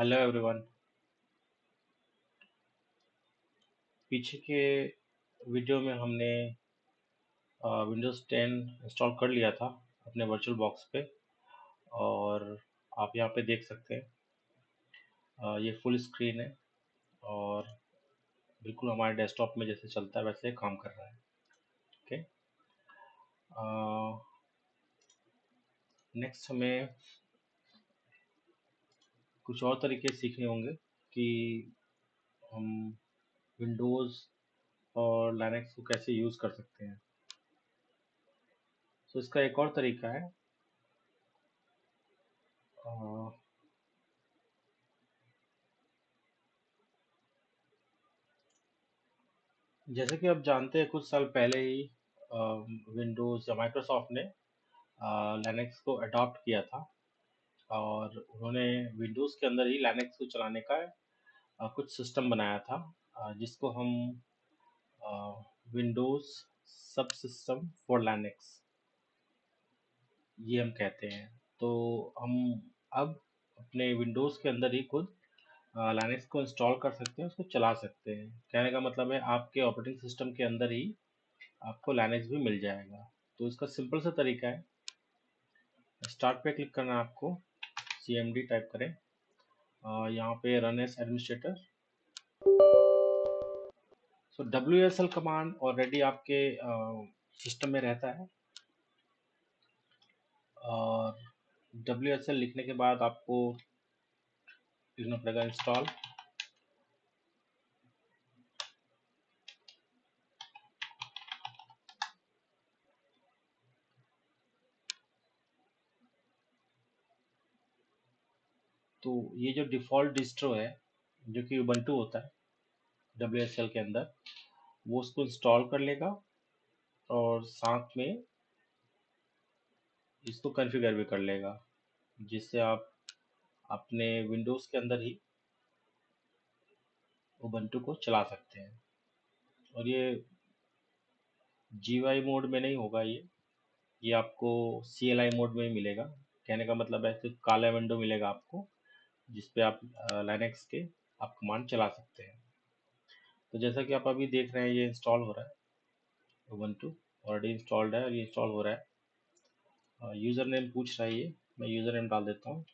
Hello everyone. पीछे के video में हमने विंडोज़ 10 इंस्टॉल कर लिया था अपने वर्चुअल बॉक्स पे। और आप यहाँ पे देख सकते हैं, ये फुल स्क्रीन है और बिल्कुल हमारे डेस्कटॉप में जैसे चलता है वैसे काम कर रहा है। ओके। नेक्स्ट हमें कुछ और तरीके सीखने होंगे कि हम विंडोज़ और लाइनक्स को कैसे यूज़ कर सकते हैं। तो इसका एक और तरीका है, अ, जैसे कि आप जानते हैं कुछ साल पहले ही विंडोज़ या माइक्रोसॉफ्ट ने लिनक्स को अडॉप्ट किया था और उन्होंने विंडोज़ के अंदर ही लिनक्स को चलाने का कुछ सिस्टम बनाया था, जिसको हम विंडोज़ सब सिस्टम फॉर लिनक्स ये हम कहते हैं। तो हम अब अपने विंडोज़ के अंदर ही खुद लिनक्स को इंस्टॉल कर सकते हैं, उसको चला सकते हैं। कहने का मतलब है आपके ऑपरेटिंग सिस्टम के अंदर ही आपको लिनक्स भी मिल जाएगा। तो इसका सिंपल सा तरीका है, स्टार्ट पे क्लिक करना है आपको, cmd टाइप करें, यहाँ पे रन एज एडमिनिस्ट्रेटर। सो WSL कमांड ऑलरेडी आपके सिस्टम में रहता है और WSL लिखने के बाद आपको लिखना पड़ेगा इंस्टॉल। तो ये जो डिफ़ॉल्ट डिस्ट्रो है जो कि उबंटू होता है WSL के अंदर, वो उसको इंस्टॉल कर लेगा और साथ में इसको कॉन्फ़िगर भी कर लेगा, जिससे आप अपने विंडोज़ के अंदर ही उबंटू को चला सकते हैं। और ये GUI मोड में नहीं होगा, ये आपको CLI मोड में ही मिलेगा। कहने का मतलब है सिर्फ काला विंडो मिलेगा आपको, जिस पे आप लिनक्स के आप कमांड चला सकते हैं। तो जैसा कि आप अभी देख रहे हैं ये इंस्टॉल हो रहा है, उबंटू ऑलरेडी इंस्टॉल्ड है और ये इंस्टॉल हो रहा है। यूज़र नेम पूछ रहा है, ये मैं यूज़र नेम डाल देता हूँ,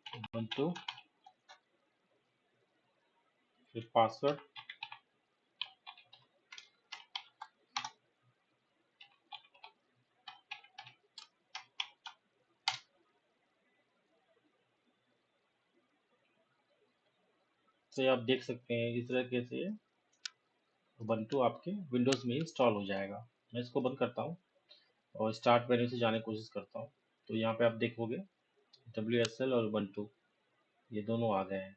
उबंटू, फिर पासवर्ड। तो ये आप देख सकते हैं इस तरीके से उबंटू आपके विंडोज़ में इंस्टॉल हो जाएगा। मैं इसको बंद करता हूँ और स्टार्ट मेन्यू से जाने की कोशिश करता हूँ। तो यहाँ पे आप देखोगे WSL और उबंटू ये दोनों आ गए हैं।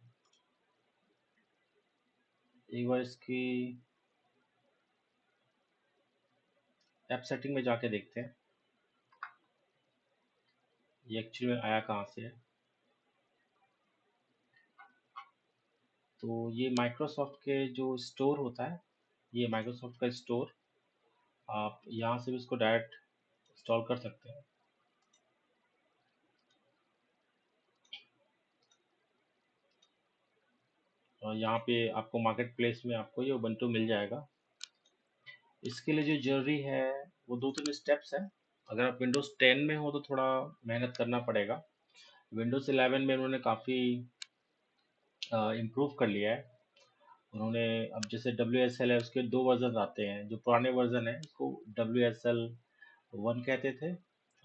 एक बार इसकी ऐप सेटिंग में जाके देखते हैं ये एक्चुअली में आया कहाँ से है। तो ये माइक्रोसॉफ्ट के जो स्टोर होता है, ये माइक्रोसॉफ्ट का स्टोर, आप यहाँ से भी इसको डायरेक्ट इंस्टॉल कर सकते हैं। और यहाँ पे आपको मार्केट प्लेस में आपको ये उबंटू मिल जाएगा। इसके लिए जो जरूरी है वो दो तीन स्टेप्स हैं। अगर आप विंडोज़ 10 में हो तो थोड़ा मेहनत करना पड़ेगा। विंडोज़ 11 में उन्होंने काफ़ी इम्प्रूव कर लिया है। उन्होंने अब जैसे WSL है उसके दो वर्जन आते हैं। जो पुराने वर्जन है उसको WSL 1 कहते थे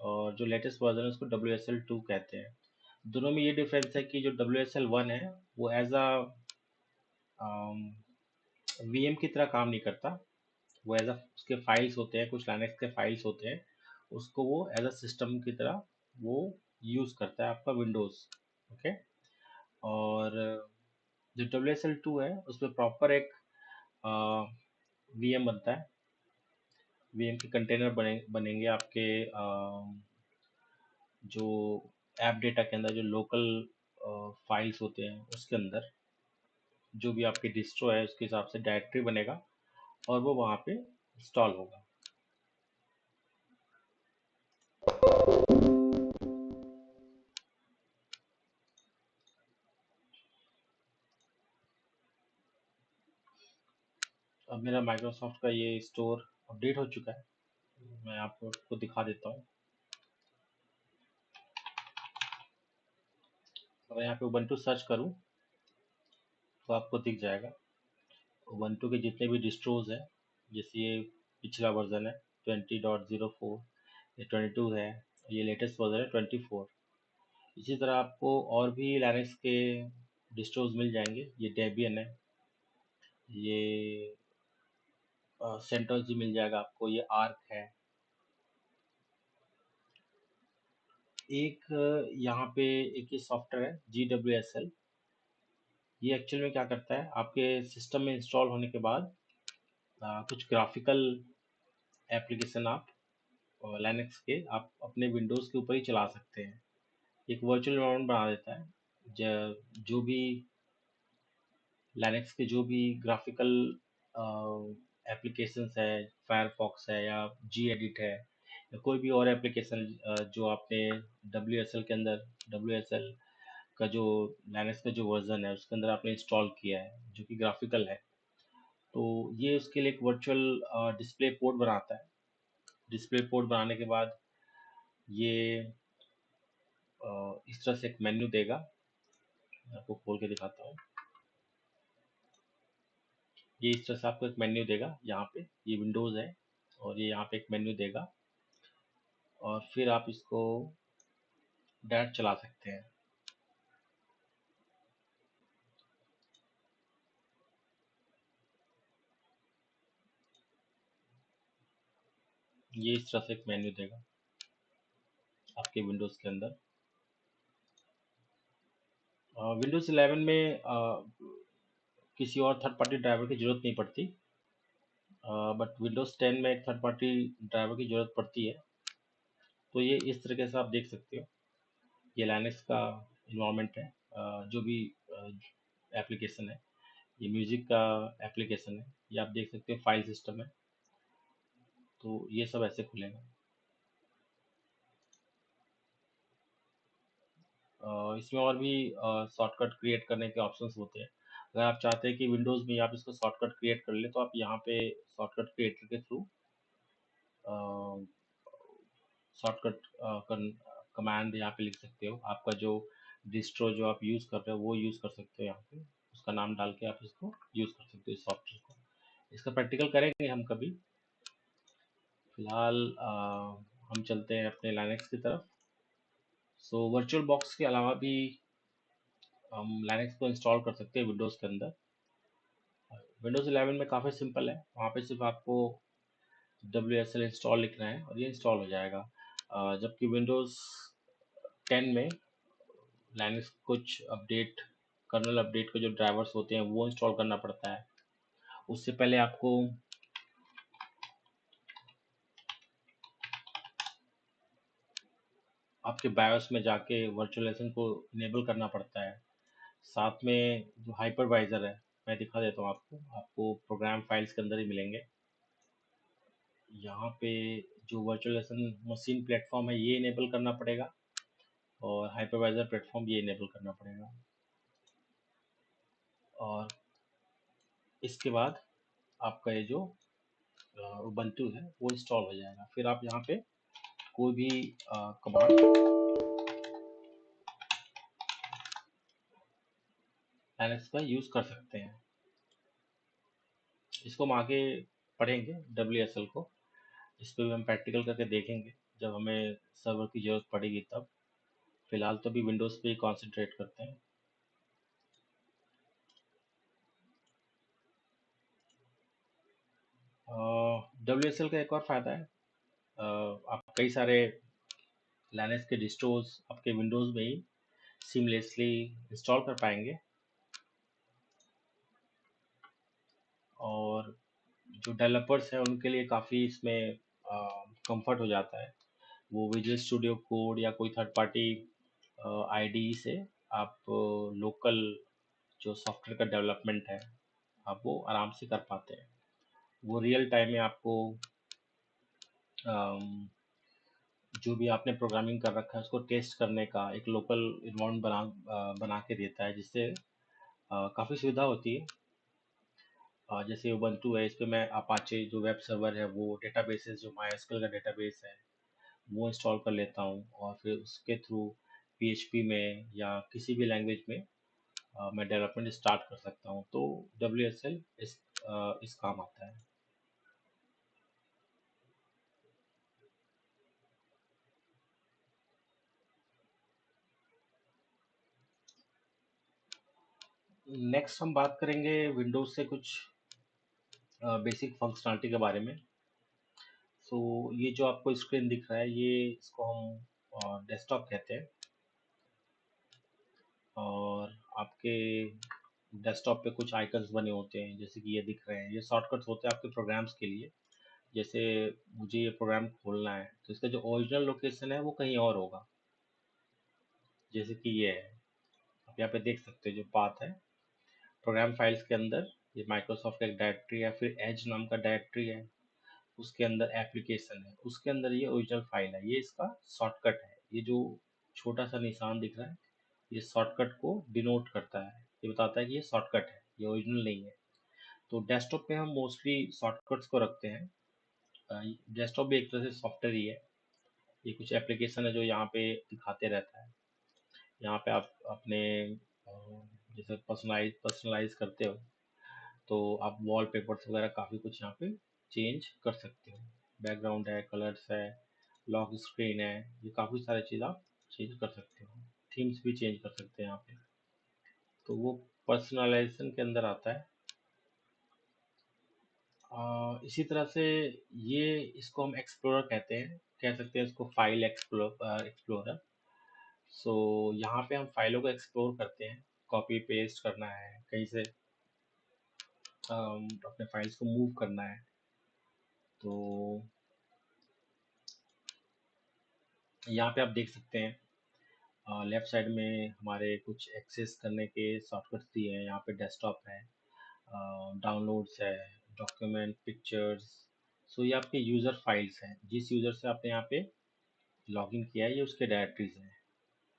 और जो लेटेस्ट वर्जन है उसको WSL 2 कहते हैं। दोनों में ये डिफरेंस है कि जो WSL 1 है वो एज अ VM की तरह काम नहीं करता। वो एज अ उसके फाइल्स होते हैं, कुछ लाइनक्स के फाइल्स होते हैं, उसको वो एज अ सिस्टम की तरह वो यूज़ करता है आपका विंडोज़। ओके। और जो WSL 2 है उसमें प्रॉपर एक VM बनता है। VM के कंटेनर बनेंगे आपके जो ऐप डेटा के अंदर, जो लोकल फाइल्स होते हैं उसके अंदर, जो भी आपकी डिस्ट्रो है उसके हिसाब से डायरेक्टरी बनेगा और वो वहाँ पे इंस्टॉल होगा। अब मेरा माइक्रोसॉफ्ट का ये स्टोर अपडेट हो चुका है। मैं आपको दिखा देता हूँ। अगर यहाँ पे उबंटू सर्च करूँ तो आपको दिख जाएगा। उबंटू के जितने भी डिस्ट्रोज हैं, जैसे ये पिछला वर्जन है 20.04, ये 22 है, ये लेटेस्ट वर्जन है 24। इसी तरह आपको और भी लिनक्स के डिस्ट्रोज मिल जाएंगे। ये डेबियन है, ये सेंटोस जी मिल जाएगा आपको, ये आर्क है। एक यहाँ पे एक ये सॉफ्टवेयर है GWSL। ये एक्चुअल में क्या करता है, आपके सिस्टम में इंस्टॉल होने के बाद कुछ ग्राफिकल एप्लीकेशन आप लिनक्स के आप अपने विंडोज़ के ऊपर ही चला सकते हैं। एक वर्चुअल एनवायरनमेंट बना देता है। जो भी लिनक्स के जो भी ग्राफिकल एप्लीकेशंस है, फायरफॉक्स है या जी एडिट है या कोई भी और एप्लीकेशन जो आपने WSL के अंदर, WSL का जो लिनक्स का जो वर्जन है उसके अंदर आपने इंस्टॉल किया है जो कि ग्राफिकल है, तो ये उसके लिए एक वर्चुअल डिस्प्ले पोर्ट बनाता है। डिस्प्ले पोर्ट बनाने के बाद ये इस तरह से एक मेन्यू देगा। मैं आपको खोल के दिखाता हूँ। ये इस तरह से आपको एक मेन्यू देगा। यहाँ पे ये विंडोज़ है और ये यहाँ पे एक मेन्यू देगा और फिर आप इसको डायरेक्ट चला सकते हैं। ये इस तरह से एक मेन्यू देगा आपके विंडोज़ के अंदर। विंडोज़ 11 में किसी और थर्ड पार्टी ड्राइवर की ज़रूरत नहीं पड़ती, बट विंडोज़ 10 में एक थर्ड पार्टी ड्राइवर की ज़रूरत पड़ती है। तो ये इस तरीके से आप देख सकते हो। ये लिनक्स का इन्वायरमेंट है। जो भी एप्लीकेशन है, ये म्यूज़िक का एप्लीकेशन है, ये आप देख सकते हो फाइल सिस्टम है। तो ये सब ऐसे खुलेगा। इसमें और भी शॉर्टकट क्रिएट करने के ऑप्शंस होते हैं। अगर आप चाहते हैं कि विंडोज़ में आप इसको शॉर्टकट क्रिएट कर ले, तो आप यहाँ पे शॉर्टकट क्रिएटर के थ्रू शॉर्टकट कमांड यहाँ पे लिख सकते हो। आपका जो डिस्ट्रो जो आप यूज़ कर रहे हो वो यूज़ कर सकते हो। यहाँ पे उसका नाम डाल के आप इसको यूज़ कर सकते हो इस सॉफ्टवेयर को। इसका प्रैक्टिकल करेंगे हम कभी। फिलहाल हम चलते हैं अपने लिनक्स की तरफ। सो वर्चुअल बॉक्स के अलावा भी हम लिनक्स को इंस्टॉल कर सकते हैं विंडोज़ के अंदर। विंडोज़ 11 में काफ़ी सिंपल है। वहाँ पे सिर्फ आपको WSL इंस्टॉल लिखना है और ये इंस्टॉल हो जाएगा। जबकि विंडोज़ 10 में लिनक्स कुछ अपडेट, कर्नल अपडेट के जो ड्राइवर्स होते हैं वो इंस्टॉल करना पड़ता है। उससे पहले आपको आपके बायोस में जाके वर्चुअलाइजेशन को इनेबल करना पड़ता है। साथ में जो हाइपरवाइजर है, मैं दिखा देता हूँ आपको। आपको प्रोग्राम फाइल्स के अंदर ही मिलेंगे। यहाँ पे जो वर्चुअलाइजेशन मशीन प्लेटफॉर्म है ये इनेबल करना पड़ेगा और हाइपरवाइजर प्लेटफॉर्म ये इनेबल करना पड़ेगा। और इसके बाद आपका ये जो उबंटू है वो इंस्टॉल हो जाएगा। फिर आप यहाँ पे कोई भी कमांड लिनक्स का यूज़ कर सकते हैं। इसको हम आगे पढ़ेंगे WSL को। इस पर भी हम प्रैक्टिकल करके देखेंगे जब हमें सर्वर की ज़रूरत पड़ेगी तब। फिलहाल तो अभी विंडोज़ पे ही कॉन्सेंट्रेट करते हैं। WSL का एक और फ़ायदा है, आप कई सारे लिनक्स के डिस्ट्रोज आपके विंडोज़ में ही सीमलेसली इंस्टॉल कर पाएंगे। और जो डेवलपर्स हैं उनके लिए काफ़ी इसमें कंफर्ट हो जाता है। वो विजुअल स्टूडियो कोड या कोई थर्ड पार्टी IDE से आप लोकल जो सॉफ्टवेयर का डेवलपमेंट है आप वो आराम से कर पाते हैं। वो रियल टाइम में आपको अम, जो भी आपने प्रोग्रामिंग कर रखा है उसको टेस्ट करने का एक लोकल इन्वायरमेंट बना के देता है, जिससे काफ़ी सुविधा होती है। जैसे उबंटू है, इस पे मैं अपाचे जो वेब सर्वर है, वो डेटाबेसेस जो मायस्क्यूएल का डेटाबेस है वो इंस्टॉल कर लेता हूँ, और फिर उसके थ्रू पीएचपी में या किसी भी लैंग्वेज में मैं डेवलपमेंट स्टार्ट कर सकता हूँ। तो डब्ल्यू इस काम आता है। नेक्स्ट हम बात करेंगे विंडोज से कुछ बेसिक फंक्शनलिटी के बारे में। सो ये जो आपको स्क्रीन दिख रहा है, ये इसको हम डेस्कटॉप कहते हैं। और आपके डेस्कटॉप पे कुछ आइकन्स बने होते हैं, जैसे कि ये दिख रहे हैं, ये शॉर्टकट्स होते हैं आपके प्रोग्राम्स के लिए। जैसे मुझे ये प्रोग्राम खोलना है, तो इसका जो ओरिजिनल लोकेशन है वो कहीं और होगा, जैसे कि ये है। आप यहाँ पे देख सकते हो जो पाथ है प्रोग्राम फाइल्स के अंदर, ये माइक्रोसॉफ्ट का एक डायरेक्टरी है, फिर एज नाम का डायरेक्टरी है, उसके अंदर एप्लीकेशन है, उसके अंदर ये ओरिजिनल फाइल है, ये इसका शॉर्टकट है। ये जो छोटा सा निशान दिख रहा है, ये शॉर्टकट को डिनोट करता है, ये बताता है कि ये शॉर्टकट है, ये ओरिजिनल नहीं है। तो डेस्कटॉप पे हम मोस्टली शॉर्टकट्स को रखते हैं। डेस्कटॉप भी एक तरह से सॉफ्टवेयर ही है। ये कुछ एप्लीकेशन है जो यहाँ पे दिखाते रहता है। यहाँ पे आप अपने जैसे पर्सनलाइज करते हो, तो आप वॉलपेपर्स वगैरह काफ़ी कुछ यहाँ पे चेंज कर सकते हो। बैकग्राउंड है, कलर्स है, लॉक स्क्रीन है, ये काफ़ी सारी चीज़ आप चेंज कर सकते हो। थीम्स भी चेंज कर सकते हैं यहाँ पे, तो वो पर्सनलाइजेशन के अंदर आता है। इसी तरह से ये इसको हम एक्सप्लोरर कहते हैं, कह सकते हैं इसको फाइल एक्सप्लोरर। सो यहाँ पे हम फाइलों को एक्सप्लोर करते हैं, कॉपी पेस्ट करना है कहीं से, अपने फाइल्स को मूव करना है। तो यहाँ पे आप देख सकते हैं लेफ्ट साइड में हमारे कुछ एक्सेस करने के शॉर्टकट्स दिए हैं। यहाँ पे डेस्कटॉप है, डाउनलोड्स है, डॉक्यूमेंट, पिक्चर्स। सो ये आपके यूज़र फाइल्स हैं, जिस यूज़र से आपने यहाँ पे लॉगिन किया है, ये उसके डायरेक्टरीज हैं।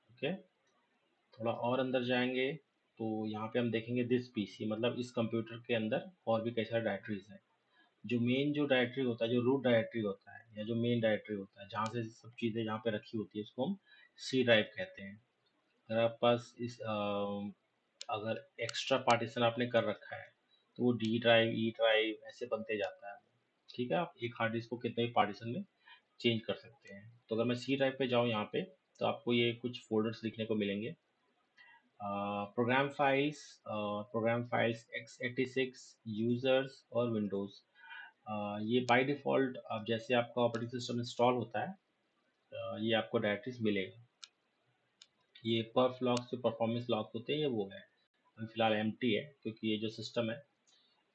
ओके, थोड़ा और अंदर जाएंगे तो यहाँ पे हम देखेंगे दिस पीसी, मतलब इस कंप्यूटर के अंदर और भी कई सारे डायरेक्टरीज हैं। जो मेन जो डायरेक्टरी होता है, जो रूट डायरेक्टरी होता है, या जो मेन डायरेक्टरी होता है, जहाँ से सब चीज़ें यहाँ पे रखी होती है, उसको हम सी ड्राइव कहते हैं। अगर आप पास अगर एक्स्ट्रा पार्टीशन आपने कर रखा है, तो वो डी ड्राइव, ई ड्राइव ऐसे बनते जाता है। ठीक है, आप एक हार्ड डिस्क को कितने भी पार्टीशन में चेंज कर सकते हैं। तो अगर मैं सी ड्राइव पे जाऊँ यहाँ पे, तो आपको ये कुछ फोल्डर्स दिखने को मिलेंगे। Program files, program files x86, users और विंडोज़। ये बाय डिफ़ॉल्ट अब जैसे आपका ऑपरेटिंग सिस्टम इंस्टॉल होता है, ये आपको डायरेक्टरीज मिलेगा। ये परफ लॉग्स जो परफॉर्मेंस लॉग्स होते हैं, ये वो है। अभी फ़िलहाल एम्प्टी है, क्योंकि ये जो सिस्टम है,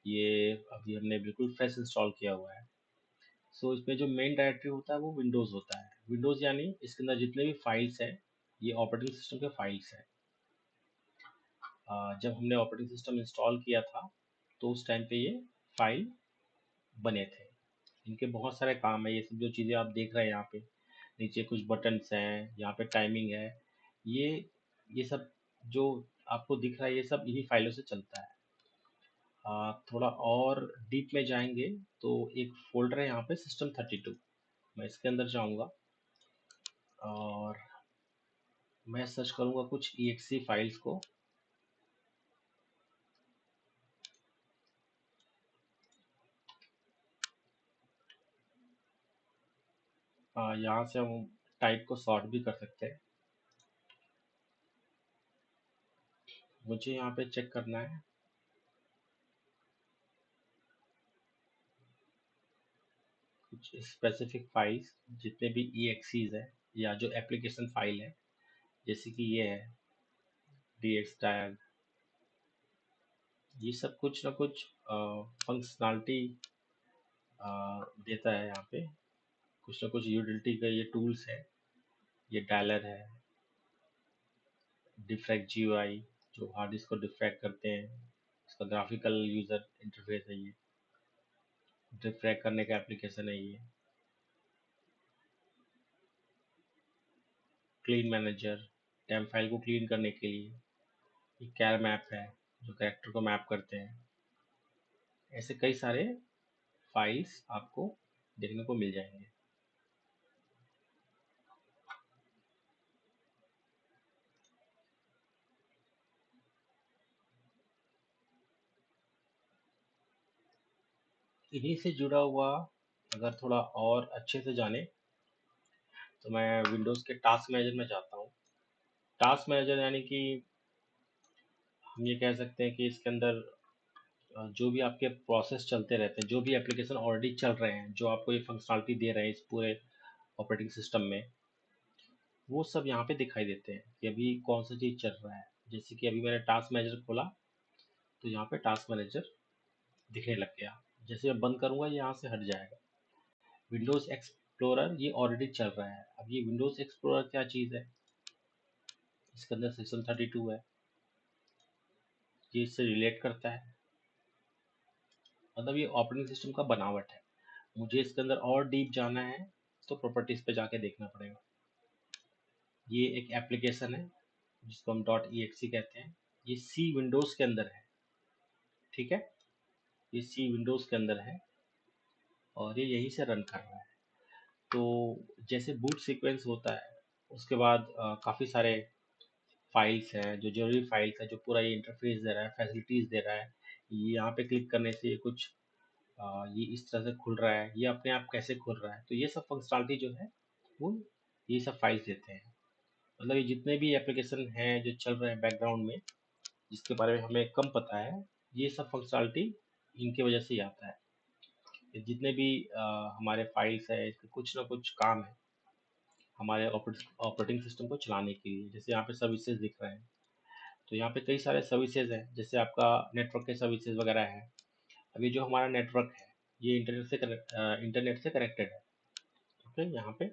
ये अभी हमने बिल्कुल फ्रेश इंस्टॉल किया हुआ है। सो इसमें जो मेन डायरेक्टरी होता है वो विंडोज़ होता है। विंडोज़ यानी इसके अंदर जितने भी फाइल्स हैं, ये ऑपरेटिंग सिस्टम के फाइल्स हैं। जब हमने ऑपरेटिंग सिस्टम इंस्टॉल किया था, तो उस टाइम पे ये फाइल बने थे। इनके बहुत सारे काम है, ये सब जो चीज़ें आप देख रहे हैं यहाँ पे, नीचे कुछ बटन्स हैं, यहाँ पे टाइमिंग है, ये ये सब जो आपको दिख रहा है, ये सब इन्हीं फाइलों से चलता है। थोड़ा और डीप में जाएंगे तो एक फोल्डर है यहाँ पे, System32। मैं इसके अंदर जाऊँगा और मैं सर्च करूँगा कुछ exe फाइल्स को। यहाँ से हम टाइप को सॉर्ट भी कर सकते हैं। मुझे यहाँ पे चेक करना है कुछ स्पेसिफिक फाइल्स, जितने भी EXEs है या जो एप्लीकेशन फाइल है, जैसे कि ये है DXDiag। ये सब कुछ ना कुछ फंक्शनैलिटी देता है यहाँ पे, कुछ ना कुछ यूटिलिटी का ये टूल्स है। ये डायलर है, डिफ्रैग GUI जो हार्ड डिस्क को डिफ्रैग करते हैं, इसका ग्राफिकल यूजर इंटरफेस है। ये डिफ्रैग करने का एप्लीकेशन है। ये क्लीन मैनेजर, टेम्प फाइल को क्लीन करने के लिए। ये कैर मैप है, जो कैरेक्टर को मैप करते हैं। ऐसे कई सारे फाइल्स आपको देखने को मिल जाएंगे। इन्हीं से जुड़ा हुआ अगर थोड़ा और अच्छे से जाने तो मैं विंडोज़ के टास्क मैनेजर में जाता हूँ। टास्क मैनेजर यानी कि हम ये कह सकते हैं कि इसके अंदर जो भी आपके प्रोसेस चलते रहते हैं, जो भी एप्लीकेशन ऑलरेडी चल रहे हैं, जो आपको ये फंक्शनलिटी दे रहे हैं इस पूरे ऑपरेटिंग सिस्टम में, वो सब यहाँ पे दिखाई देते हैं कि अभी कौन सा चीज़ चल रहा है। जैसे कि अभी मैंने टास्क मैनेजर खोला तो यहाँ पे टास्क मैनेजर दिखने लग गया। जैसे मैं बंद करूँगा ये यहाँ से हट जाएगा। विंडोज़ एक्सप्लोरर ये ऑलरेडी चल रहा है। अब ये विंडोज़ एक्सप्लोरर क्या चीज़ है, इसके अंदर सिस्टम 32 है, ये इससे रिलेट करता है। मतलब ये ऑपरेटिंग सिस्टम का बनावट है। मुझे इसके अंदर और डीप जाना है तो प्रॉपर्टीज पे जाके देखना पड़ेगा। ये एक एप्लीकेशन है जिसको हम .exe कहते हैं। ये सी विंडोज़ के अंदर है, ठीक है। ये सी विंडोज़ के अंदर है और ये यहीं से रन कर रहा है। तो जैसे बूट सीक्वेंस होता है उसके बाद काफ़ी सारे फाइल्स हैं, जो जरूरी फाइल्स है, जो पूरा ये इंटरफेस दे रहा है, फैसिलिटीज़ दे रहा है। ये यहाँ पे क्लिक करने से ये कुछ ये इस तरह से खुल रहा है, ये अपने आप कैसे खुल रहा है, तो ये सब फंक्शनलिटी जो है वो ये सब फाइल्स देते हैं। मतलब ये जितने भी एप्लीकेशन हैं जो चल रहे हैं बैकग्राउंड में, जिसके बारे में हमें कम पता है, ये सब फंक्शनलिटी इनकी वजह से ही आता है। ये जितने भी हमारे फाइल्स है, इसके कुछ ना कुछ काम है हमारे ऑपरेटिंग सिस्टम को चलाने के लिए। जैसे यहाँ पे सर्विसेज दिख रहे हैं, तो यहाँ पे कई सारे सर्विसेज हैं। जैसे आपका नेटवर्क के सर्विसेज वगैरह है। अभी जो हमारा नेटवर्क है ये इंटरनेट से कनेक्टेड है, ओके। यहाँ पे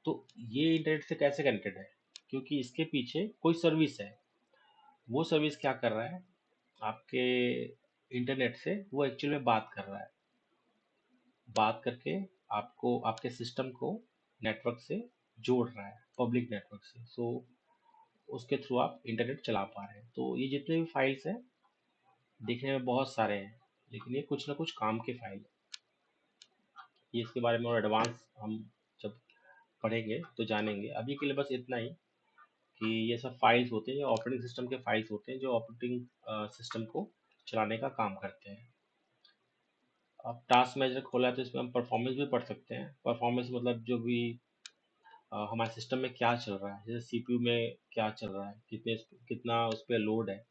तो ये इंटरनेट से कैसे कनेक्टेड है, क्योंकि इसके पीछे कोई सर्विस है। वो सर्विस क्या कर रहा है, आपके इंटरनेट से वो एक्चुअली में बात कर रहा है, बात करके आपको आपके सिस्टम को नेटवर्क से जोड़ रहा है, पब्लिक नेटवर्क से। सो उसके थ्रू आप इंटरनेट चला पा रहे हैं। तो ये जितने भी फाइल्स हैं दिखने में बहुत सारे हैं, लेकिन ये कुछ ना कुछ काम के फाइल है। ये इसके बारे में और एडवांस हम जब पढ़ेंगे तो जानेंगे। अभी के लिए बस इतना ही कि ये सब फाइल्स होते हैं, ये ऑपरेटिंग सिस्टम के फाइल्स होते हैं जो ऑपरेटिंग सिस्टम को चलाने का काम करते हैं। अब टास्क मैनेजर खोला है तो इसमें हम परफॉर्मेंस भी पढ़ सकते हैं। परफॉर्मेंस मतलब जो भी हमारे सिस्टम में क्या चल रहा है, जैसे सीपीयू में क्या चल रहा है, कितना उस पर लोड है,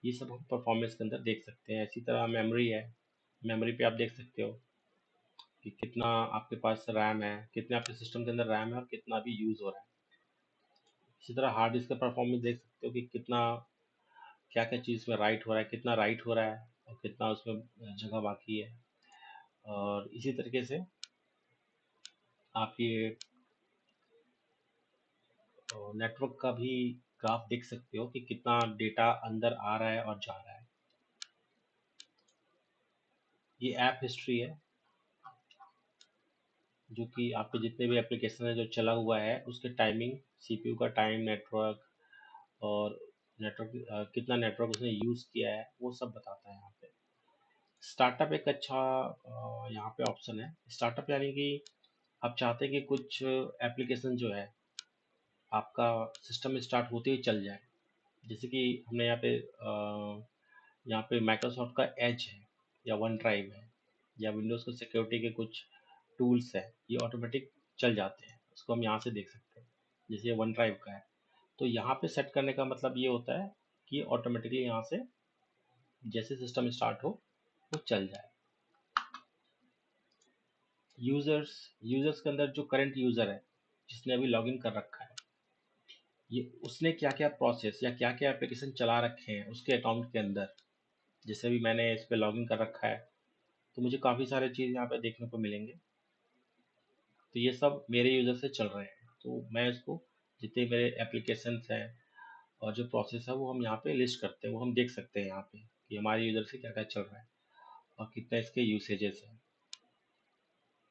ये सब हम परफॉर्मेंस के अंदर देख सकते हैं। इसी तरह मेमोरी है, मेमोरी पे आप देख सकते हो कि कितना आपके पास रैम है, कितने आपके सिस्टम के अंदर रैम है और कितना भी यूज़ हो रहा है। इसी तरह हार्ड डिस्क का परफॉर्मेंस देख सकते हो कि कितना क्या क्या चीज़ में राइट हो रहा है, कितना राइट हो रहा है और कितना उसमें जगह बाकी है। और इसी तरीके से आप ये नेटवर्क का भी ग्राफ देख सकते हो कि कितना डेटा अंदर आ रहा है और जा रहा है। ये ऐप हिस्ट्री है, जो कि आपके जितने भी एप्लीकेशन है जो चला हुआ है उसके टाइमिंग, सीपीयू का टाइम, नेटवर्क और नेटवर्क कितना नेटवर्क उसने यूज़ किया है वो सब बताता है यहाँ पे। स्टार्टअप एक अच्छा यहाँ पे ऑप्शन है। स्टार्टअप यानी कि आप चाहते हैं कि कुछ एप्लीकेशन जो है आपका सिस्टम स्टार्ट होते ही चल जाए। जैसे कि हमने यहाँ पे माइक्रोसॉफ्ट का एज है या वन ड्राइव है या विंडोज़ को सिक्योरिटी के कुछ टूल्स है, ये ऑटोमेटिक चल जाते हैं। उसको हम यहाँ से देख सकते हैं। जैसे ये वन ड्राइव का है तो यहाँ पे सेट करने का मतलब ये होता है कि ऑटोमेटिकली यहाँ से जैसे सिस्टम स्टार्ट हो वो चल जाए। यूजर्स यूजर्स के अंदर जो करंट यूजर है जिसने अभी लॉगिन कर रखा है, ये उसने क्या क्या प्रोसेस या क्या क्या एप्लीकेशन चला रखे हैं उसके अकाउंट के अंदर। जैसे भी मैंने इस पे लॉगिन कर रखा है तो मुझे काफ़ी सारे चीज़ यहाँ पे देखने को मिलेंगे। तो ये सब मेरे यूज़र से चल रहे हैं, तो मैं इसको जितने मेरे एप्लीकेशंस हैं और जो प्रोसेस है वो हम यहाँ पे लिस्ट करते हैं, वो हम देख सकते हैं यहाँ पे कि हमारे यूज़र से क्या क्या चल रहा है और कितना इसके यूसेजेस हैं।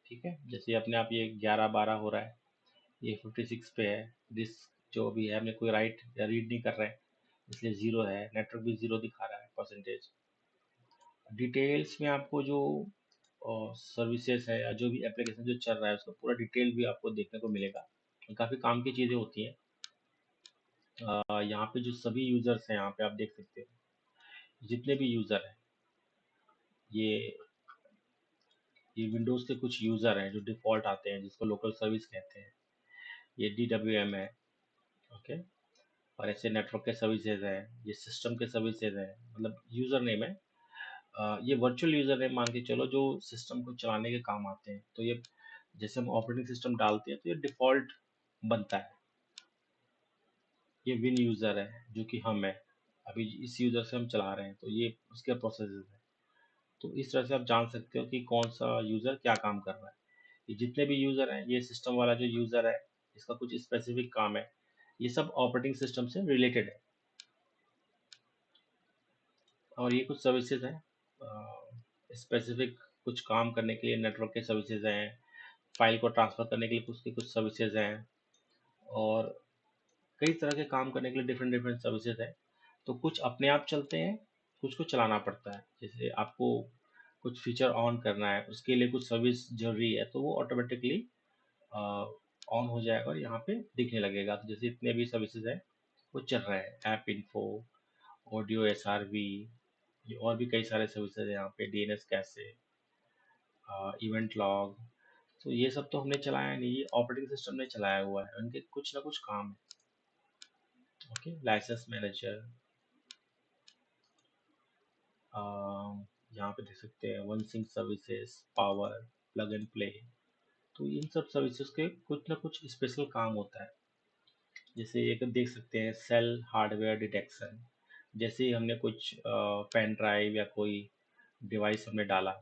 ठीक है, जैसे अपने आप ये 11-12 हो रहा है, ये 56 पे है। डिस्क जो भी है हमने कोई राइट या रीड नहीं कर रहे हैं इसलिए ज़ीरो है। नेटवर्क भी ज़ीरो दिखा रहा है परसेंटेज। डिटेल्स में आपको जो सर्विसेज है या जो भी एप्लीकेशन जो चल रहा है उसका पूरा डिटेल भी आपको देखने को मिलेगा। काफ़ी काम की चीज़ें होती हैं। यहाँ पे जो सभी यूज़र्स हैं यहाँ पे आप देख सकते हो, जितने भी यूज़र हैं, ये ये विंडोज़ के कुछ यूज़र हैं जो डिफ़ॉल्ट आते हैं जिसको लोकल सर्विस कहते हैं। ये DWM है, ओके। और ऐसे नेटवर्क के सर्विसेज हैं, ये सिस्टम के सर्विसेज हैं, मतलब यूज़र नेम है। ये वर्चुअल यूज़र नेम मान के चलो जो सिस्टम को चलाने के काम आते हैं। तो ये जैसे हम ऑपरेटिंग सिस्टम डालते हैं तो ये डिफ़ॉल्ट बनता है। ये विन यूज़र है जो कि हम है, अभी इस यूज़र से हम चला रहे हैं, तो ये उसके प्रोसेसेस है। तो इस तरह से आप जान सकते हो कि कौन सा यूज़र क्या काम कर रहा है। ये जितने भी यूज़र हैं, ये सिस्टम वाला जो यूज़र है, इसका कुछ स्पेसिफिक काम है, ये सब ऑपरेटिंग सिस्टम से रिलेटेड है। और ये कुछ सर्विसेज हैं, स्पेसिफिक कुछ काम करने के लिए नेटवर्क के सर्विसेज हैं, फाइल को ट्रांसफ़र करने के लिए उसकी कुछ सर्विसेज हैं, और कई तरह के काम करने के लिए डिफरेंट डिफरेंट सर्विसेज हैं। तो कुछ अपने आप चलते हैं, कुछ को चलाना पड़ता है। जैसे आपको कुछ फीचर ऑन करना है, उसके लिए कुछ सर्विस ज़रूरी है, तो वो ऑटोमेटिकली ऑन हो जाएगा और यहाँ पे दिखने लगेगा। तो जैसे इतने भी सर्विसेज हैं वो चल रहे हैं, ऐप इन्फो, ऑडियो SRV, ये और भी कई सारे सर्विसेज हैं यहाँ पे, DNS कैसे, इवेंट लॉग। तो ये सब तो हमने चलाया नहीं, ये ऑपरेटिंग सिस्टम ने चलाया हुआ है, उनके कुछ ना कुछ काम है। ओके, लाइसेंस मैनेजर, यहाँ पे देख सकते हैं one sync services, power, plug and play. तो इन सब सर्विसेज के कुछ ना कुछ स्पेशल काम होता है। जैसे एक देख सकते हैं सेल हार्डवेयर डिटेक्शन, जैसे ही हमने कुछ पेन ड्राइव या कोई डिवाइस हमने डाला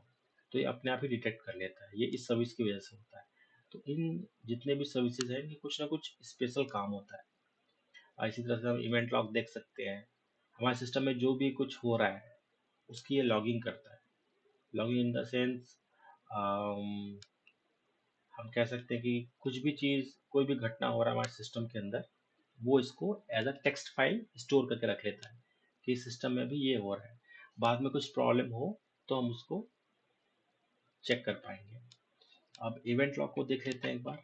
तो ये अपने आप ही डिटेक्ट कर लेता है, ये इस सर्विस की वजह से होता है। तो इन जितने भी सर्विसेज हैं इनके कुछ ना कुछ स्पेशल काम होता है। और इसी तरह से हम इवेंट लॉग देख सकते हैं, हमारे सिस्टम में जो भी कुछ हो रहा है उसकी ये लॉगिंग करता है। लॉगिंग इन द सेंस, हम कह सकते हैं कि कुछ भी चीज़, कोई भी घटना हो रहा है हमारे सिस्टम के अंदर, वो इसको as a text file store करके रख लेता है कि सिस्टम में भी ये हो रहा है। बाद में कुछ प्रॉब्लम हो तो हम उसको चेक कर पाएंगे। अब इवेंट लॉग को देख लेते हैं एक बार।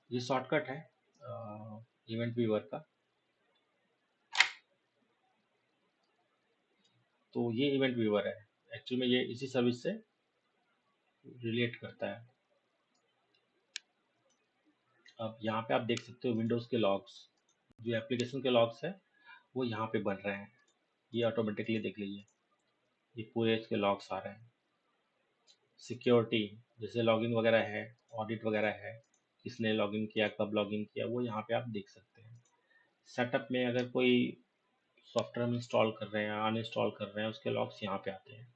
ये शॉर्टकट है इवेंट व्यूअर का। तो ये इवेंट व्यूअर है, एक्चुअली में ये इसी सर्विस से रिलेट करता है। अब यहाँ पे आप देख सकते हो विंडोज़ के लॉग्स, जो एप्लीकेशन के लॉग्स है वो यहाँ पे बन रहे हैं। ये ऑटोमेटिकली देख लीजिए, ये पूरे इसके लॉग्स आ रहे हैं। सिक्योरिटी, जैसे लॉगिन वगैरह है, ऑडिट वगैरह है, किसने लॉगिन किया, कब लॉगिन किया, वो यहाँ पे आप देख सकते हैं। सेटअप में अगर कोई सॉफ्टवेयर हम इंस्टॉल कर रहे हैं या अनइंस्टॉल कर रहे हैं, उसके लॉग्स यहाँ पे आते हैं।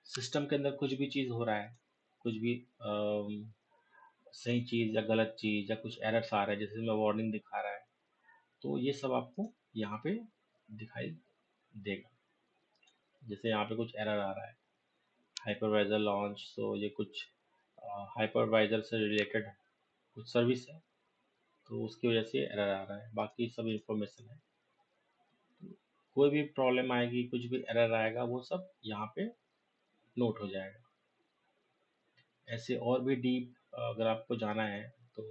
सिस्टम के अंदर कुछ भी चीज़ हो रहा है, कुछ भी सही चीज़ या गलत चीज़ या कुछ एरर्स आ रहा है, जैसे में वार्निंग दिखा रहा है, तो ये सब आपको यहाँ पे दिखाई देगा। जैसे यहाँ पे कुछ एरर आ रहा है, हाइपरवाइजर लॉन्च, तो ये कुछ हाइपरवाइजर से रिलेटेड कुछ सर्विस है, तो उसकी वजह से एरर आ रहा है, बाकी सब इंफॉर्मेशन है। कोई भी प्रॉब्लम आएगी, कुछ भी एरर आएगा, वो सब यहाँ पे नोट हो जाएगा। ऐसे और भी डीप अगर आपको जाना है तो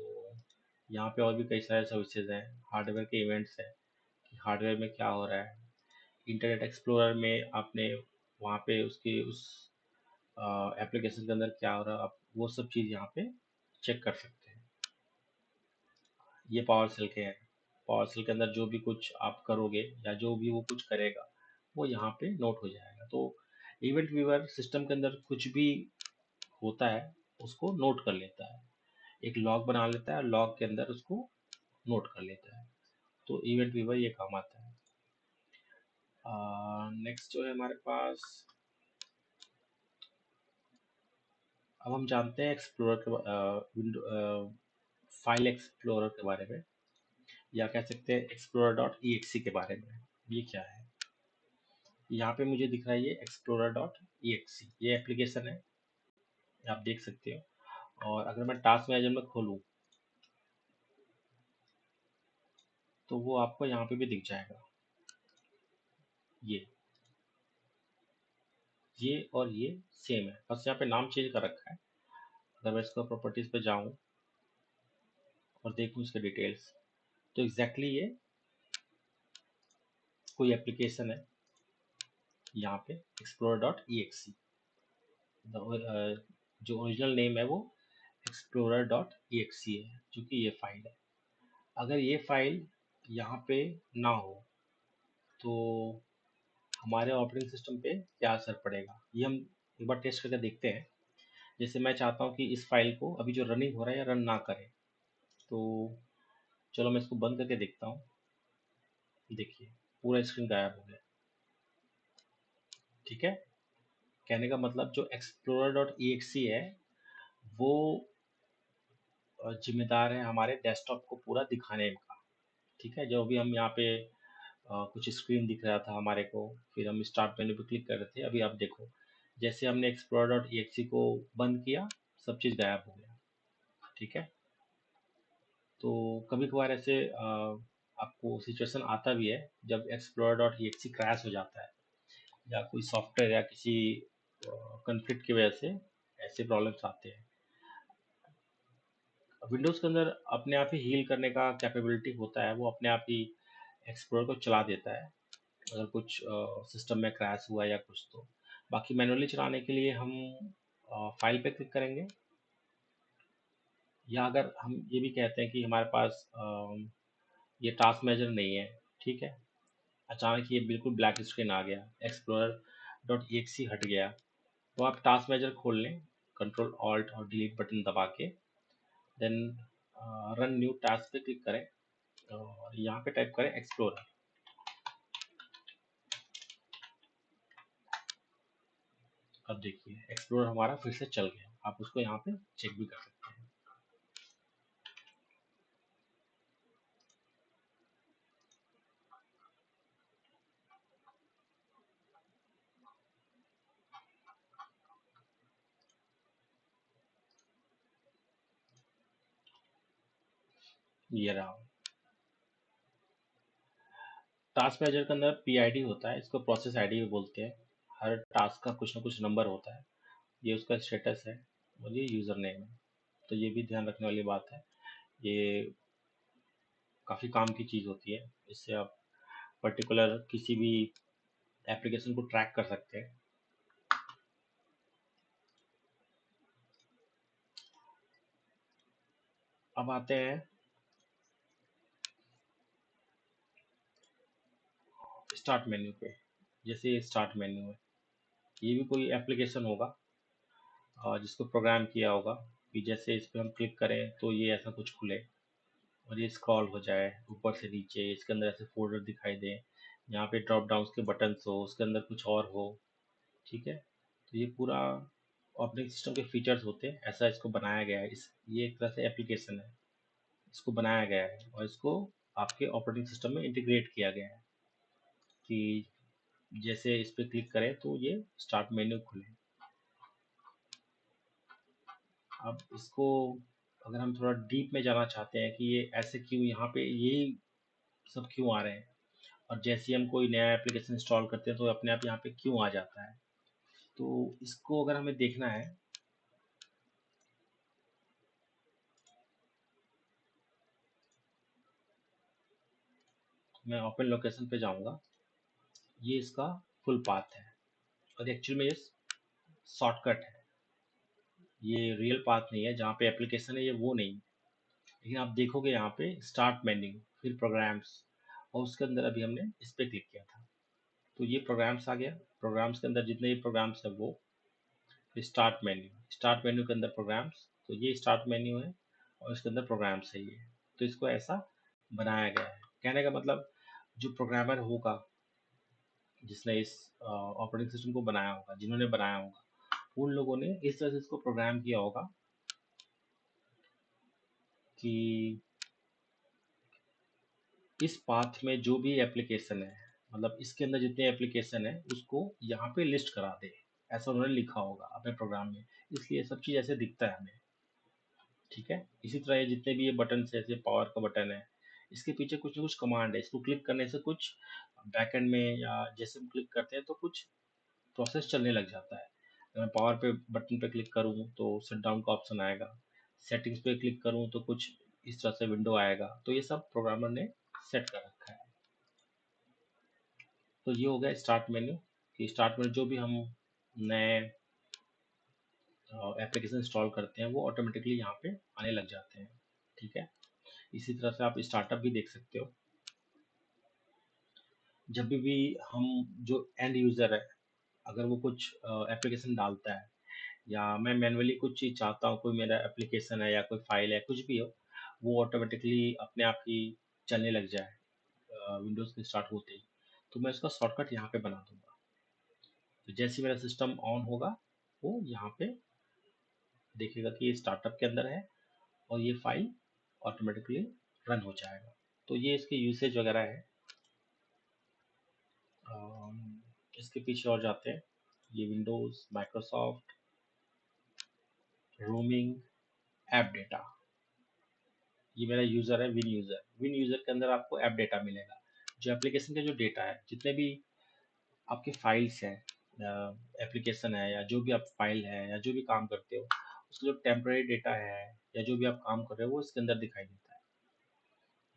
यहाँ पे और भी कई सारे सर्विसेज हैं। हार्डवेयर के इवेंट्स हैं कि हार्डवेयर में क्या हो रहा है, इंटरनेट एक्सप्लोरर में आपने वहाँ पे उसके उस एप्लीकेशन के अंदर क्या हो रहा है, आप वो सब चीज़ यहाँ पे चेक कर सकते हैं। ये पावर सेल के हैं, पावर सेल के अंदर जो भी कुछ आप करोगे या जो भी वो कुछ करेगा वो यहाँ पे नोट हो जाएगा। तो इवेंट व्यूअर सिस्टम के अंदर कुछ भी होता है उसको नोट कर लेता है, एक लॉग बना लेता है, लॉग के अंदर उसको नोट कर लेता है। तो इवेंट व्यूअर ये काम आता है। नेक्स्ट जो है हमारे पास, अब हम जानते हैं एक्सप्लोरर के विंडो फाइल एक्सप्लोरर के बारे में, या कह सकते हैं एक्सप्लोरर डॉट ई के बारे में। ये क्या है, यहाँ पे मुझे दिख रहा है ये एक्सप्लोरर डॉट ई ये एप्लीकेशन है, आप देख सकते हो। और अगर मैं टास्क मैनेजर में खोलूँ तो वो आपको यहाँ पे भी दिख जाएगा। ये ये और ये सेम है, बस यहाँ पे नाम चेंज कर रखा है। अगर मैं इसका प्रॉपर्टीज पे जाऊँ और देखूँ इसके डिटेल्स, तो एग्जैक्टली ये कोई एप्लीकेशन है यहाँ पे explorer.exe। जो ओरिजिनल नेम है वो explorer.exe है, जो कि ये फाइल है। अगर ये फाइल यहाँ पे ना हो तो हमारे ऑपरेटिंग सिस्टम पे क्या असर पड़ेगा, ये हम एक बार टेस्ट करके देखते हैं। जैसे मैं चाहता हूँ कि इस फाइल को अभी जो रनिंग हो रहा है या रन ना करे, तो चलो मैं इसको बंद करके देखता हूँ। देखिए पूरा स्क्रीन गायब हो गया। ठीक है, कहने का मतलब जो explorer.exe है वो जिम्मेदार है हमारे डेस्कटॉप को पूरा दिखाने का। ठीक है, जो अभी हम यहाँ पे कुछ स्क्रीन दिख रहा था हमारे को, फिर हम स्टार्ट मेन्यू पे क्लिक कर रहे थे। अभी आप देखो, जैसे हमने explorer.exe को बंद किया, सब चीज़ गायब हो गया। ठीक है, तो कभी कभार ऐसे आपको सिचुएशन आता भी है जब explorer.exe क्रैश हो जाता है या कोई सॉफ्टवेयर या किसी कॉन्फ्लिक्ट की वजह से ऐसे प्रॉब्लम्स आते हैं। विंडोज़ के अंदर अपने आप ही हील करने का कैपेबिलिटी होता है, वो अपने आप ही एक्सप्लोरर को चला देता है अगर कुछ सिस्टम में क्रैश हुआ या कुछ। तो बाकी मैनुअली चलाने के लिए हम फाइल पे क्लिक करेंगे, या अगर हम ये भी कहते हैं कि हमारे पास ये टास्क मैनेजर नहीं है। ठीक है, अचानक ये बिल्कुल ब्लैक स्क्रीन आ गया, एक्सप्लोरर डॉट एक्सी हट गया, तो आप टास्क मैनेजर खोल लें, कंट्रोल ऑल्ट और डिलीट बटन दबा के, देन रन न्यू टास्क पे क्लिक करें और यहाँ पे टाइप करें एक्सप्लोरर। अब देखिए एक्सप्लोरर हमारा फिर से चल गया, आप उसको यहाँ पे चेक भी कर सकते हैं। ये रहा। टास्क मैनेजर के अंदर पीआईडी होता है, इसको प्रोसेस आईडी भी बोलते हैं। हर टास्क का कुछ ना कुछ नंबर होता है, ये उसका स्टेटस है और ये यूज़र नेम है। तो ये भी ध्यान रखने वाली बात है, ये काफ़ी काम की चीज़ होती है। इससे आप पर्टिकुलर किसी भी एप्लीकेशन को ट्रैक कर सकते हैं। अब आते हैं स्टार्ट मेन्यू पे। जैसे ये स्टार्ट मेन्यू है, ये भी कोई एप्लीकेशन होगा जिसको प्रोग्राम किया होगा कि जैसे इस पर हम क्लिक करें तो ये ऐसा कुछ खुले और ये स्क्रॉल हो जाए ऊपर से नीचे, इसके अंदर ऐसे फोल्डर दिखाई दें, यहाँ पे ड्रॉप डाउन के बटन्स हो, उसके अंदर कुछ और हो। ठीक है, तो ये पूरा ऑपरेटिंग सिस्टम के फीचर्स होते हैं, ऐसा इसको बनाया गया है। इस ये एक तरह से एप्लीकेशन है, इसको बनाया गया है और इसको आपके ऑपरेटिंग सिस्टम में इंटीग्रेट किया गया है कि जैसे इस पर क्लिक करें तो ये स्टार्ट मेन्यू खुले। अब इसको अगर हम थोड़ा डीप में जाना चाहते हैं कि ये ऐसे क्यों, यहाँ पे ये सब क्यों आ रहे हैं, और जैसे ही हम कोई नया एप्लीकेशन इंस्टॉल करते हैं तो अपने आप यहाँ पे क्यों आ जाता है, तो इसको अगर हमें देखना है, मैं ओपन लोकेशन पे जाऊंगा। ये इसका फुल पाथ है और एक्चुअल में ये शॉर्टकट है, ये रियल पाथ नहीं है। जहाँ पे एप्लीकेशन है ये वो नहीं, लेकिन आप देखोगे यहाँ पे स्टार्ट मेन्यू, फिर प्रोग्राम्स, और उसके अंदर अभी हमने इस पर क्लिक किया था तो ये प्रोग्राम्स आ गया। प्रोग्राम्स के अंदर जितने भी प्रोग्राम्स है वो, फिर स्टार्ट मेन्यू के अंदर प्रोग्राम्स, तो ये स्टार्ट मेन्यू है और इसके अंदर प्रोग्राम्स है ये। तो इसको ऐसा बनाया गया है। कहने का मतलब जो प्रोग्रामर होगा, जिसने इस ऑपरेटिंग सिस्टम को बनाया होगा, जिन्होंने बनाया होगा, उन लोगों ने इस तरह से इसको प्रोग्राम किया होगा कि इस पाथ में जो भी एप्लीकेशन है, मतलब इसके अंदर जितने एप्लीकेशन है उसको यहाँ पे लिस्ट करा दे, ऐसा उन्होंने लिखा होगा अपने प्रोग्राम में, इसलिए सब चीज़ ऐसे दिखता है हमें। ठीक है, इसी तरह ये जितने भी ये बटन है, जैसे पावर का बटन है, इसके पीछे कुछ ना कुछ कमांड है, इसको क्लिक करने से कुछ बैकएंड में या जैसे हम क्लिक करते हैं तो कुछ प्रोसेस चलने लग जाता है। अगर मैं पावर पे बटन पे क्लिक करूँ तो शट डाउन का ऑप्शन आएगा, सेटिंग्स पे क्लिक करूँ तो कुछ इस तरह से विंडो आएगा। तो ये सब प्रोग्रामर ने सेट कर रखा है। तो ये हो गया स्टार्ट मेन्यू, कि स्टार्ट मेन्यू जो भी हम नए एप्लीकेशन इंस्टॉल करते हैं वो ऑटोमेटिकली यहाँ पे आने लग जाते हैं। ठीक है, इसी तरह से आप स्टार्टअप भी देख सकते हो। जब भी हम जो एंड यूज़र है, अगर वो कुछ एप्लीकेशन डालता है या मैं मैन्युअली कुछ चीज़ चाहता हूँ, कोई मेरा एप्लीकेशन है या कोई फाइल है, कुछ भी हो, वो ऑटोमेटिकली अपने आप ही चलने लग जाए विंडोज़ के स्टार्ट होते ही, तो मैं उसका शॉर्टकट यहाँ पे बना दूंगा। तो जैसे ही मेरा सिस्टम ऑन होगा, वो यहाँ पे देखेगा कि ये स्टार्टअप के अंदर है और ये फाइल ऑटोमेटिकली रन हो जाएगा। तो ये इसके यूसेज वगैरह है। इसके पीछे और जाते हैं, ये Windows, Microsoft, roaming, app data. ये मेरा यूज़र है विन यूज़र। विन यूज़र के अंदर आपको ऐप डेटा मिलेगा, जो एप्लीकेशन का जो डेटा है, जितने भी आपके फाइल्स हैं, एप्लीकेशन है या जो भी आप फाइल है या जो भी काम करते हो, उसका जो टेम्पररी डेटा है या जो भी आप काम कर रहे हो वो इसके अंदर दिखाई देता है।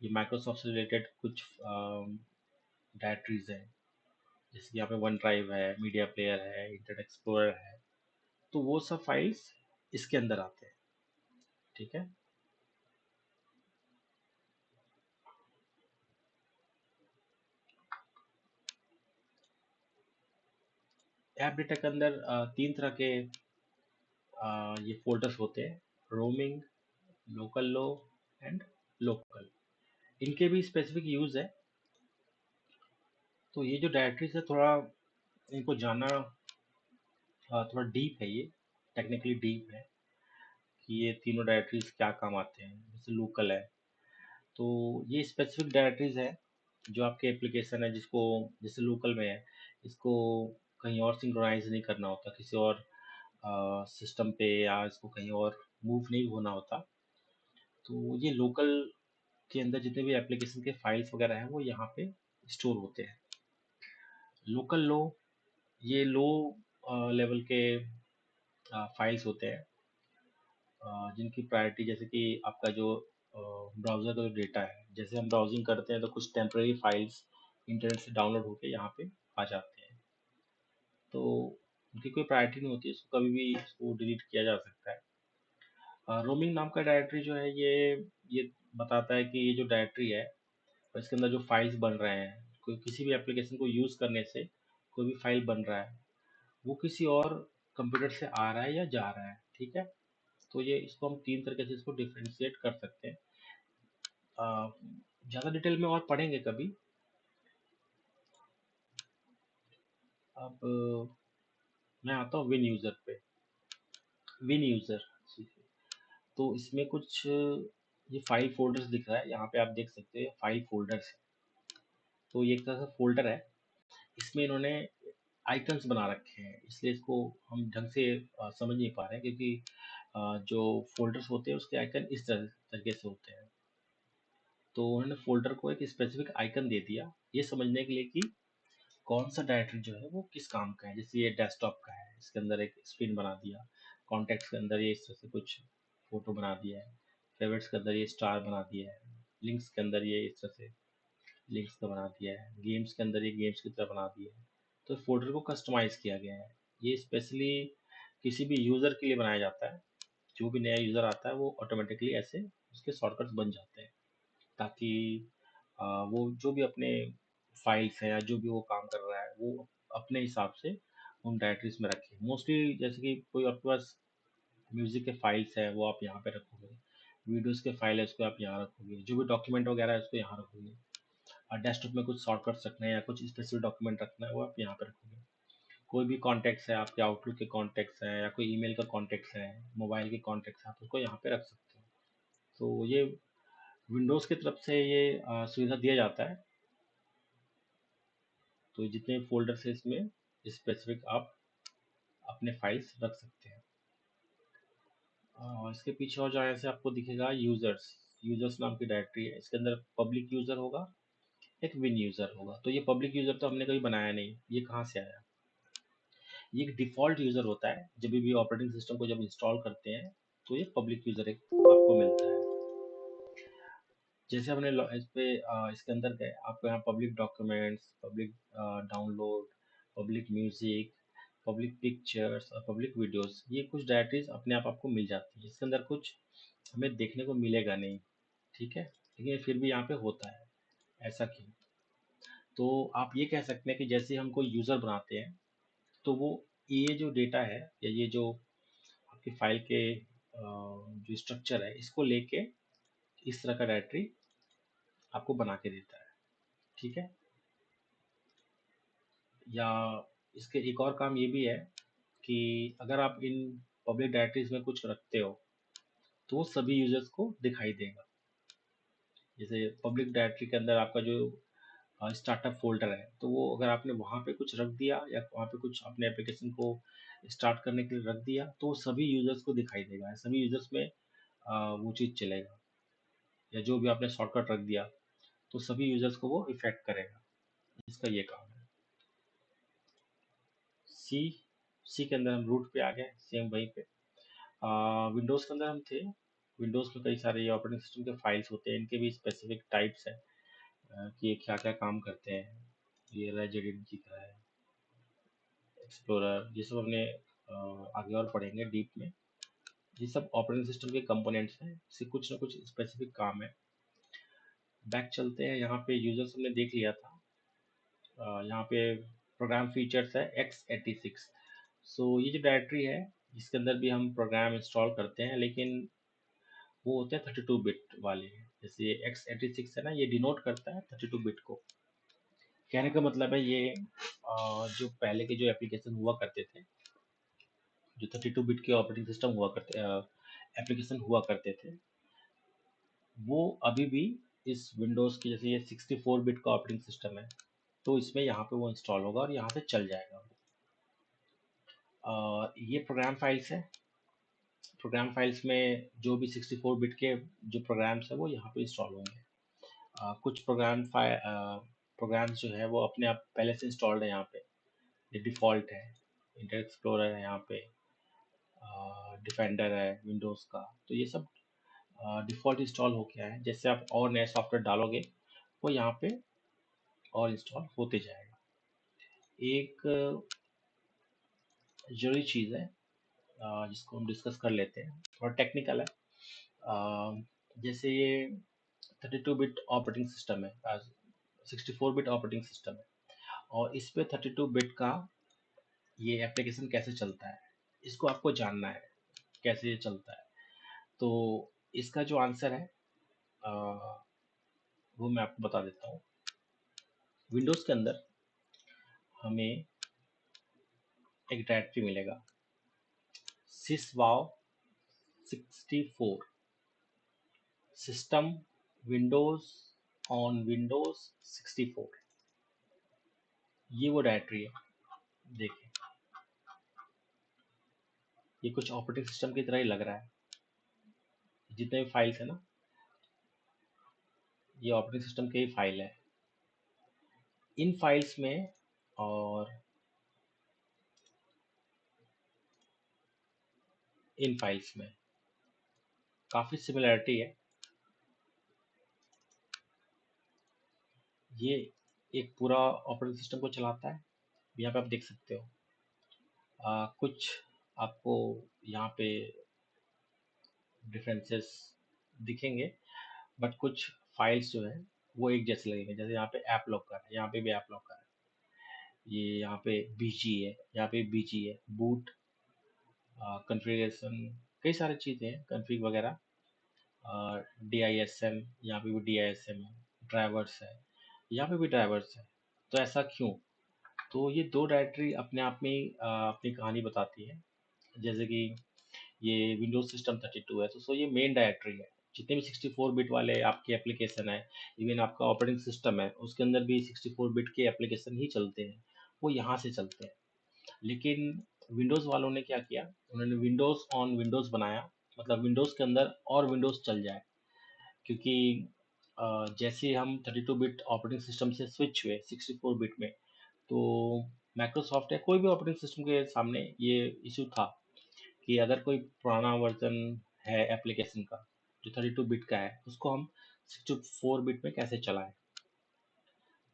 ये माइक्रोसॉफ्ट से रिलेटेड कुछ डायरेक्टरीज हैं, जैसे कि यहाँ पे वन ड्राइव है, मीडिया प्लेयर है, इंटरनेट एक्सप्लोरर है, तो वो सब फाइल्स इसके अंदर आते हैं। ठीक है, ऐप डेटा के अंदर तीन तरह के ये फोल्डर्स होते हैं, roaming, local low and local. इनके भी स्पेसिफिक यूज़ है। तो ये जो डायरेक्टरीज है, थोड़ा इनको जानना थोड़ा डीप है, ये टेक्निकली डीप है कि ये तीनों डायरेक्टरीज क्या काम आते हैं। जैसे लोकल है, तो ये स्पेसिफिक डायरेक्टरीज है जो आपके एप्लीकेशन है, जिसको जैसे लोकल में है, इसको कहीं और सिंक्रोनाइज नहीं करना होता किसी और सिस्टम पे, या इसको कहीं और मूव नहीं होना होता। तो ये लोकल के अंदर जितने भी एप्लीकेशन के फाइल्स वगैरह हैं वो यहाँ पे स्टोर होते हैं। लोकल लो, ये लो लेवल के फाइल्स होते हैं, जिनकी प्रायोरिटी, जैसे कि आपका जो ब्राउज़र का जो डेटा है, जैसे हम ब्राउजिंग करते हैं तो कुछ टेम्परेरी फाइल्स इंटरनेट से डाउनलोड होके यहाँ पे आ जाते हैं, तो उनकी कोई प्रायोरिटी नहीं होती, इसको कभी भी इसको डिलीट किया जा सकता है। रोमिंग नाम का डायरेक्टरी जो है, ये बताता है कि ये जो डायरेक्टरी है और इसके अंदर जो फाइल्स बन रहे हैं, कोई किसी भी एप्लीकेशन को यूज़ करने से कोई भी फाइल बन रहा है, वो किसी और कंप्यूटर से आ रहा है या जा रहा है। ठीक है, तो ये इसको हम तीन तरीके से इसको डिफ्रेंशिएट कर सकते हैं। ज़्यादा डिटेल में और पढ़ेंगे कभी। अब मैं आता हूँ विन यूज़र पे। विन यूज़र, तो इसमें कुछ ये फाइल फोल्डर्स दिख रहा है, यहाँ पे आप देख सकते हैं फाइल फोल्डर्स है। तो ये एक तरह से फोल्डर है, इसमें इन्होंने आइकन्स बना रखे हैं, इसलिए इसको हम ढंग से समझ नहीं पा रहे हैं, क्योंकि जो फोल्डर्स होते हैं उसके आइकन इस तरीके से होते हैं। तो उन्होंने फोल्डर को एक स्पेसिफिक आइकन दे दिया, ये समझने के लिए कि कौन सा डायरेक्टरी जो है वो किस काम का है। जैसे ये डेस्कटॉप का है, इसके अंदर एक स्क्रीन बना दिया, कॉन्टेक्ट्स के अंदर ये इस तरह से कुछ फोटो बना दिया है, फेवरेट्स के अंदर ये स्टार बना दिया है, लिंक्स के अंदर ये इस तरह से लिंक्स का बना दिया है, गेम्स के अंदर ये गेम्स की तरह बना दिया है। तो फोल्डर को कस्टमाइज किया गया है, ये स्पेशली किसी भी यूज़र के लिए बनाया जाता है। जो भी नया यूज़र आता है वो ऑटोमेटिकली ऐसे उसके शॉर्टकट्स बन जाते हैं, ताकि वो जो भी अपने फाइल्स हैं या जो भी वो काम कर रहा है वो अपने हिसाब से उन डायरेक्टरीज में रखे। मोस्टली जैसे कि कोई आपके पास म्यूज़िक के फाइल्स है वो आप यहाँ पे रखोगे, वीडियोस के फाइल है उसको आप यहाँ रखोगे, जो भी डॉक्यूमेंट वगैरह है उसको यहाँ रखोगे, और डेस्कटॉप में कुछ शॉर्टकट्स रखना है या कुछ स्पेसिफिक डॉक्यूमेंट रखना है वो आप यहाँ पे रखोगे। कोई भी कॉन्टैक्ट्स है, आपके आउटलुक के कॉन्टैक्ट्स हैं या कोई ईमेल का कॉन्टैक्ट्स है, मोबाइल के कॉन्टैक्ट्स हैं, आप उसको यहाँ पे रख सकते हो। तो ये विंडोज़ की तरफ से ये सुविधा दिया जाता है। तो जितने फोल्डर्स है इसमें स्पेसिफिक आप अपने फाइल्स रख सकते हैं। इसके पीछे और जाने से आपको दिखेगा यूज़र्स। यूजर्स नाम की डायरेक्टरी है, इसके अंदर पब्लिक यूजर होगा, एक विन यूजर होगा। तो ये पब्लिक यूजर तो हमने कभी बनाया नहीं, ये कहाँ से आया? ये एक डिफ़ॉल्ट यूजर होता है, जब भी ऑपरेटिंग सिस्टम को जब इंस्टॉल करते हैं तो ये पब्लिक यूजर एक आपको मिलता है। जैसे हमने इस पे इसके अंदर गए, आपको यहाँ public documents, public download, public music, public pictures और पब्लिक वीडियोस, ये कुछ डायरेक्टरीज अपने आप आपको मिल जाती है। इसके अंदर कुछ हमें देखने को मिलेगा नहीं, ठीक है, लेकिन फिर भी यहाँ पे होता है। ऐसा क्यों? तो आप ये कह सकते हैं कि जैसे हम कोई यूज़र बनाते हैं, तो वो ये जो डेटा है या ये जो आपकी फाइल के जो स्ट्रक्चर है, इसको लेके इस तरह का डायरेक्टरी आपको बना के देता है, ठीक है। या इसके एक और काम ये भी है कि अगर आप इन पब्लिक डायरेक्टरीज में कुछ रखते हो तो वो सभी यूजर्स को दिखाई देगा। जैसे पब्लिक डायरेक्टरी के अंदर आपका जो स्टार्टअप फोल्डर है, तो वो अगर आपने वहाँ पे कुछ रख दिया या वहाँ पे कुछ अपने एप्लीकेशन को स्टार्ट करने के लिए रख दिया, तो वो सभी यूजर्स को दिखाई देगा, सभी यूजर्स में वो चीज़ चलेगा। या जो भी आपने शॉर्टकट रख दिया तो सभी यूजर्स को वो इफेक्ट करेगा। इसका ये काम है। सी सी के अंदर हम रूट पे आ गए, सेम वहीं पे। विंडोज़ के अंदर हम थे। विंडोज़ में कई सारे ऑपरेटिंग सिस्टम के फाइल्स होते हैं, इनके भी स्पेसिफिक टाइप्स हैं कि ये क्या क्या काम करते हैं। ये रहा जेडीडी दिख रहा है, एक्सप्लोरर, ये सब हमने आगे और पढ़ेंगे डीप में। ये सब ऑपरेटिंग सिस्टम के कंपोनेंट्स हैं, इससे कुछ ना कुछ स्पेसिफिक काम है। बैक चलते हैं, यहाँ पे यूजर्स हमने देख लिया था। यहाँ पे प्रोग्राम फीचर्स है x86। सो ये जो डायरेक्टरी है, इसके अंदर भी हम प्रोग्राम इंस्टॉल करते हैं, लेकिन वो होते हैं 32 बिट वाले। जैसे ये x86 है ना, ये डिनोट करता है 32 बिट को। कहने का मतलब है ये जो पहले के जो एप्लीकेशन हुआ करते थे, जो 32 बिट के ऑपरेटिंग सिस्टम हुआ करते एप्लीकेशन हुआ करते थे, वो अभी भी इस विंडोज़ की, जैसे ये 64 बिट का ऑपरेटिंग सिस्टम है, तो इसमें यहाँ पे वो इंस्टॉल होगा और यहाँ से चल जाएगा। ये प्रोग्राम फाइल्स है। प्रोग्राम फाइल्स में जो भी 64 बिट के जो प्रोग्राम्स है वो यहाँ पे इंस्टॉल होंगे। कुछ प्रोग्राम्स जो है वो अपने आप पहले से इंस्टॉल्ड है यहाँ पे, ये डिफ़ॉल्ट है। इंटरनेट एक्सप्लोरर है यहाँ पे, डिफेंडर है विंडोज़ का, तो ये सब डिफ़ॉल्ट इंस्टॉल हो गया है। जैसे आप और नए सॉफ्टवेयर डालोगे वो यहाँ पे और इंस्टॉल होते जाएगा। एक ज़रूरी चीज़ है जिसको हम डिस्कस कर लेते हैं, थोड़ा टेक्निकल है। जैसे ये 32 बिट ऑपरेटिंग सिस्टम है, 64 बिट ऑपरेटिंग सिस्टम है, और इस पे 32 बिट का ये एप्लीकेशन कैसे चलता है, इसको आपको जानना है कैसे ये चलता है। तो इसका जो आंसर है अ, वो मैं आपको बता देता हूँ। विंडोज़ के अंदर हमें एक डायरेक्टरी मिलेगा, syswow 64 system Windows on Windows 64। ये वो डायरेक्टरी है। देखिए, ये कुछ ऑपरेटिंग सिस्टम की तरह ही लग रहा है। जितने भी फाइल्स है ना, ये ऑपरेटिंग सिस्टम के ही फाइल है। इन फाइल्स में और इन फाइल्स में काफ़ी सिमिलरिटी है। ये एक पूरा ऑपरेटिंग सिस्टम को चलाता है, यहाँ पे आप देख सकते हो। कुछ आपको यहाँ पे डिफरेंसेस दिखेंगे, बट कुछ फाइल्स जो है वो एक जैसे लगेंगे। जैसे यहाँ पे ऐप लॉकर है, यहाँ पे भी ऐप लॉकर है, ये यहाँ पे बीजी है, यहाँ पे बीजी है, बूट कॉन्फ़िगरेशन, कई सारी चीज़ें हैं, कॉन्फ़िग वगैरह, DISM, यहाँ पे भी DISM है, ड्राइवर्स है, यहाँ पे भी ड्राइवर्स है। तो ऐसा क्यों? तो ये दो डायरेक्टरी अपने आप में ही अपनी कहानी बताती है। जैसे कि ये विंडोज सिस्टम 32 है, तो सो ये मेन डायरेक्टरी है। जितने भी 64 बिट वाले आपके एप्लीकेशन है, इवन आपका ऑपरेटिंग सिस्टम है, उसके अंदर भी 64 बिट के एप्लीकेशन ही चलते हैं, वो यहाँ से चलते हैं। लेकिन विंडोज़ वालों ने क्या किया, उन्होंने विंडोज़ ऑन विंडोज़ बनाया, मतलब विंडोज़ के अंदर और विंडोज़ चल जाए। क्योंकि जैसे हम 32 बिट ऑपरेटिंग सिस्टम से स्विच हुए 64 बिट में, तो माइक्रोसॉफ्ट या कोई भी ऑपरेटिंग सिस्टम के सामने ये इशू था कि अगर कोई पुराना वर्जन है एप्लीकेशन का जो 32 बिट का है, उसको हम 64 बिट में कैसे चलाएं।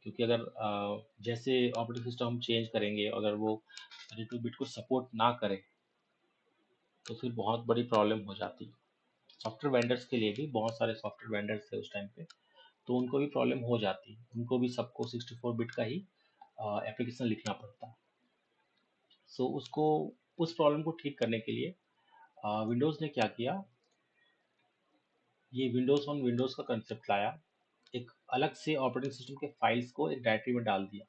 क्योंकि अगर जैसे ऑपरेटिंग सिस्टम हम चेंज करेंगे, अगर वो 32 बिट को सपोर्ट ना करे, तो फिर बहुत बड़ी प्रॉब्लम हो जाती है। सॉफ्टवेयर वेंडर्स के लिए भी, बहुत सारे सॉफ्टवेयर वेंडर्स थे उस टाइम पे, तो उनको भी प्रॉब्लम हो जाती, उनको भी सबको 64 बिट का ही एप्लीकेशन लिखना पड़ता। सो उसको, उस प्रॉब्लम को ठीक करने के लिए विंडोज़ ने क्या किया, ये विंडोज़ ऑन विंडोज़ का कंसेप्ट लाया। एक अलग से ऑपरेटिंग सिस्टम के फाइल्स को एक डायरेक्टरी में डाल दिया,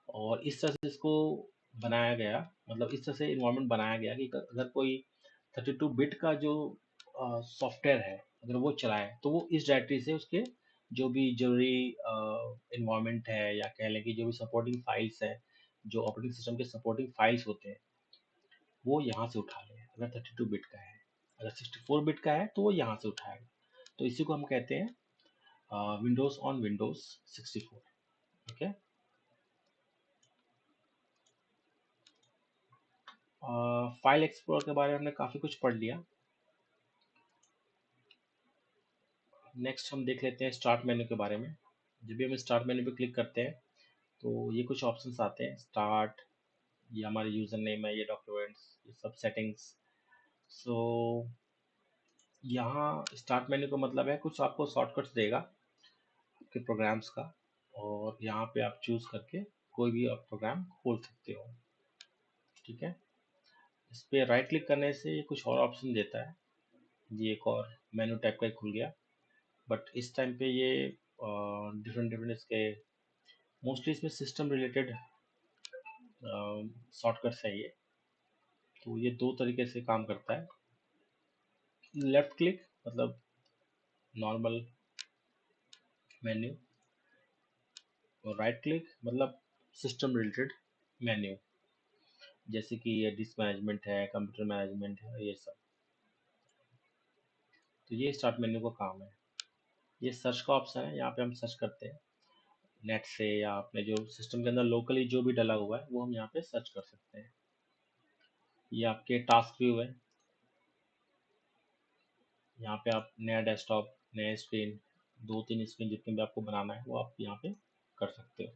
और इस तरह से इसको बनाया गया, मतलब इस तरह से इन्वायरमेंट बनाया गया कि अगर कोई 32 बिट का जो सॉफ्टवेयर है, अगर वो चलाए, तो वो इस डायरेक्टरी से उसके जो भी जरूरी इन्वायरमेंट है, या कह लें कि जो भी सपोर्टिंग फाइल्स है, जो ऑपरेटिंग सिस्टम के सपोर्टिंग फाइल्स होते हैं, वो यहाँ से उठा ले। अगर 32 बिट का है, अगर 64 बिट का है, तो वो यहाँ से उठाएगा। तो इसी को हम कहते हैं Windows on Windows 64। Okay. File explorer के बारे में हमने काफ़ी कुछ पढ़ लिया। नेक्स्ट हम देख लेते हैं स्टार्ट मेन्यू के बारे में। जब भी हम स्टार्ट मेन्यू पे क्लिक करते हैं, तो ये कुछ ऑप्शंस आते हैं। स्टार्ट, ये हमारे यूज़र नेम है, ये डॉक्यूमेंट्स, ये सब सेटिंग्स। सो यहाँ स्टार्ट मेन्यू का मतलब है कुछ आपको शॉर्टकट्स देगा आपके प्रोग्राम्स का, और यहाँ पे आप चूज़ करके कोई भी आप प्रोग्राम खोल सकते हो। ठीक है। इस पर राइट क्लिक करने से ये कुछ और ऑप्शन देता है। ये एक और मेन्यू टाइप का खुल गया, बट इस टाइम पे ये डिफरेंट डिफरेंट इसके, मोस्टली इसमें सिस्टम रिलेटेड शॉर्टकट्स है ये। तो ये दो तरीके से काम करता है। लेफ्ट क्लिक मतलब नॉर्मल मेन्यू, और राइट क्लिक मतलब सिस्टम रिलेटेड मेन्यू, जैसे कि ये डिस्क मैनेजमेंट है, कंप्यूटर मैनेजमेंट है, ये सब। तो ये स्टार्ट मेन्यू का काम है। ये सर्च का ऑप्शन है, यहाँ पे हम सर्च करते हैं नेट से, या अपने जो सिस्टम के अंदर लोकली जो भी डला हुआ है वो हम यहाँ पे सर्च कर सकते हैं। ये आपके टास्क व्यू है, यहाँ पे आप नया डेस्कटॉप, नया स्क्रीन, 2-3 स्क्रीन जितने भी आपको बनाना है वो आप यहाँ पे कर सकते हो।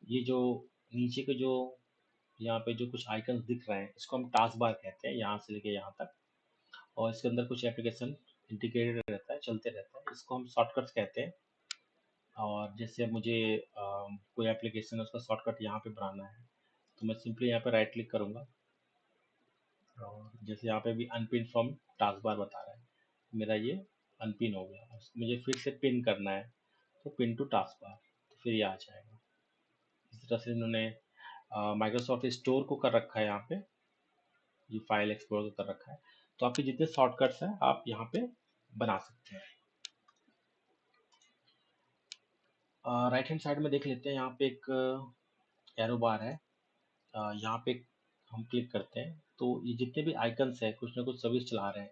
ये जो नीचे के जो यहाँ पे जो कुछ आइकन्स दिख रहे हैं, इसको हम टास्क बार कहते हैं, यहाँ से लेके यहाँ तक। और इसके अंदर कुछ एप्लीकेशन इंटीग्रेटेड रहता है, चलते रहता है, इसको हम शॉर्टकट्स कहते हैं। और जैसे मुझे कोई एप्लीकेशन है उसका शॉर्टकट यहाँ पे बनाना है, तो मैं सिंपली यहाँ पे राइट क्लिक करूँगा, और जैसे यहाँ पे भी अनपिन फ्रॉम टास्क बार बता रहा है, मेरा ये अनपिन हो गया। अब मुझे फिर से पिन करना है, तो पिन टू टास्क बार, तो फिर ये आ जाएगा। इस तरह से इन्होंने माइक्रोसॉफ्ट स्टोर को कर रखा है यहाँ पे, ये फाइल एक्सप्लोरर को कर रखा है। तो आपके जितने शॉर्टकट्स हैं आप यहाँ पे बना सकते हैं। राइट हैंड साइड में देख लेते हैं, यहाँ पे एक एरो बार है। यहाँ पे हम क्लिक करते हैं, तो ये जितने भी आइकन्स हैं कुछ ना कुछ सर्विस चला रहे हैं,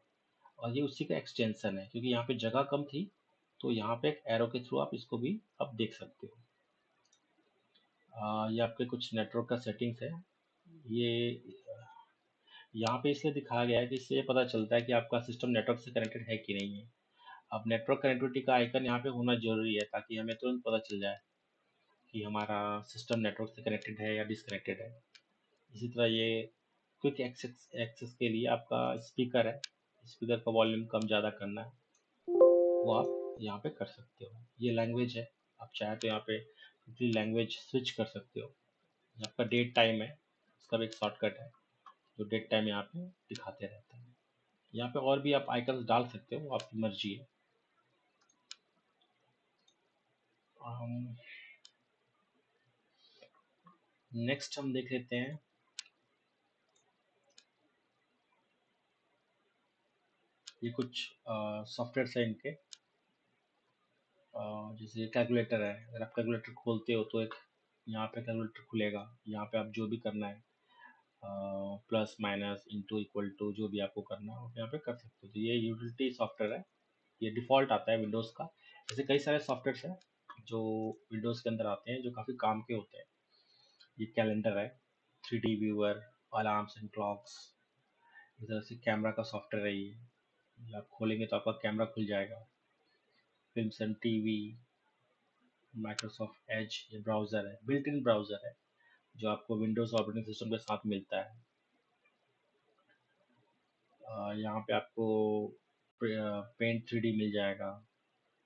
और ये उसी का एक्सटेंशन है, क्योंकि यहाँ पे जगह कम थी, तो यहाँ पे एक एरो के थ्रू आप इसको भी आप देख सकते हो। ये आपके कुछ नेटवर्क का सेटिंग्स है। ये यहाँ पे इसलिए दिखाया गया है कि इससे ये पता चलता है कि आपका सिस्टम नेटवर्क से कनेक्टेड है कि नहीं है। अब नेटवर्क कनेक्टिविटी का आइकन यहाँ पे होना जरूरी है, ताकि हमें तुरंत पता चल जाए कि हमारा सिस्टम नेटवर्क से कनेक्टेड है या डिसकनेक्टेड है। इसी तरह ये क्विक एक्सेस एक्सेस के लिए आपका स्पीकर है, स्पीकर का वॉल्यूम कम ज़्यादा करना है, वो आप यहाँ पे कर सकते हो। ये लैंग्वेज है, आप चाहे तो यहाँ पे अपनी लैंग्वेज स्विच कर सकते हो। ये आपका डेट टाइम है, उसका भी एक शॉर्टकट है, जो डेट टाइम यहाँ पे दिखाते रहता है। यहाँ पे और भी आप आइकन्स डाल सकते हो, आपकी मर्जी है। नेक्स्ट हम देख लेते हैं, ये कुछ सॉफ्टवेयर है इनके। जैसे कैलकुलेटर है, अगर आप कैलकुलेटर खोलते हो तो एक यहाँ पे कैलकुलेटर खुलेगा, यहाँ पे आप जो भी करना है, plus minus into equal to, जो भी आपको करना है आप यहाँ पे कर सकते हो। तो ये यूटिलिटी सॉफ्टवेयर है, ये डिफ़ॉल्ट आता है विंडोज़ का। ऐसे कई सारे सॉफ्टवेयर्स हैं जो विंडोज़ के अंदर आते हैं जो काफ़ी काम के होते हैं। ये कैलेंडर है, 3D viewer, alarms and clocks, इस तरह से कैमरा का सॉफ्टवेयर है ये आप खोलेंगे तो आपका कैमरा खुल जाएगा। Films and TV, Microsoft Edge ये ब्राउज़र है, बिल्ट इन ब्राउज़र है जो आपको विंडोज़ ऑपरेटिंग सिस्टम के साथ मिलता है। यहाँ पे आपको पेंट 3D मिल जाएगा,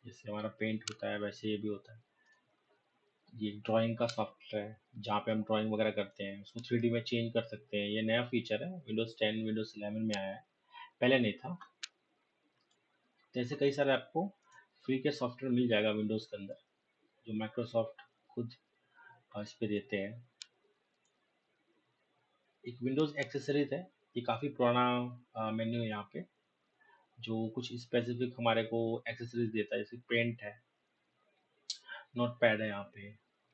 जैसे हमारा पेंट होता है वैसे ये भी होता है। ये ड्राइंग का सॉफ्टवेयर है जहाँ पे हम ड्राइंग वगैरह करते हैं, उसको 3D में चेंज कर सकते हैं। ये नया फीचर है, विंडोज़ 10 विंडोज़ 11 में आया है, पहले नहीं था। तो ऐसे कई सारे आपको फ्री के सॉफ्टवेयर मिल जाएगा विंडोज़ के अंदर जो माइक्रोसॉफ्ट खुद इस पे देते हैं। एक विंडोज़ एक्सेसरीज है, ये काफ़ी पुराना मेन्यू है यहाँ पे, जो कुछ स्पेसिफिक हमारे को एक्सेसरीज देता है, जैसे पेंट है, नोट पैड है यहाँ पे,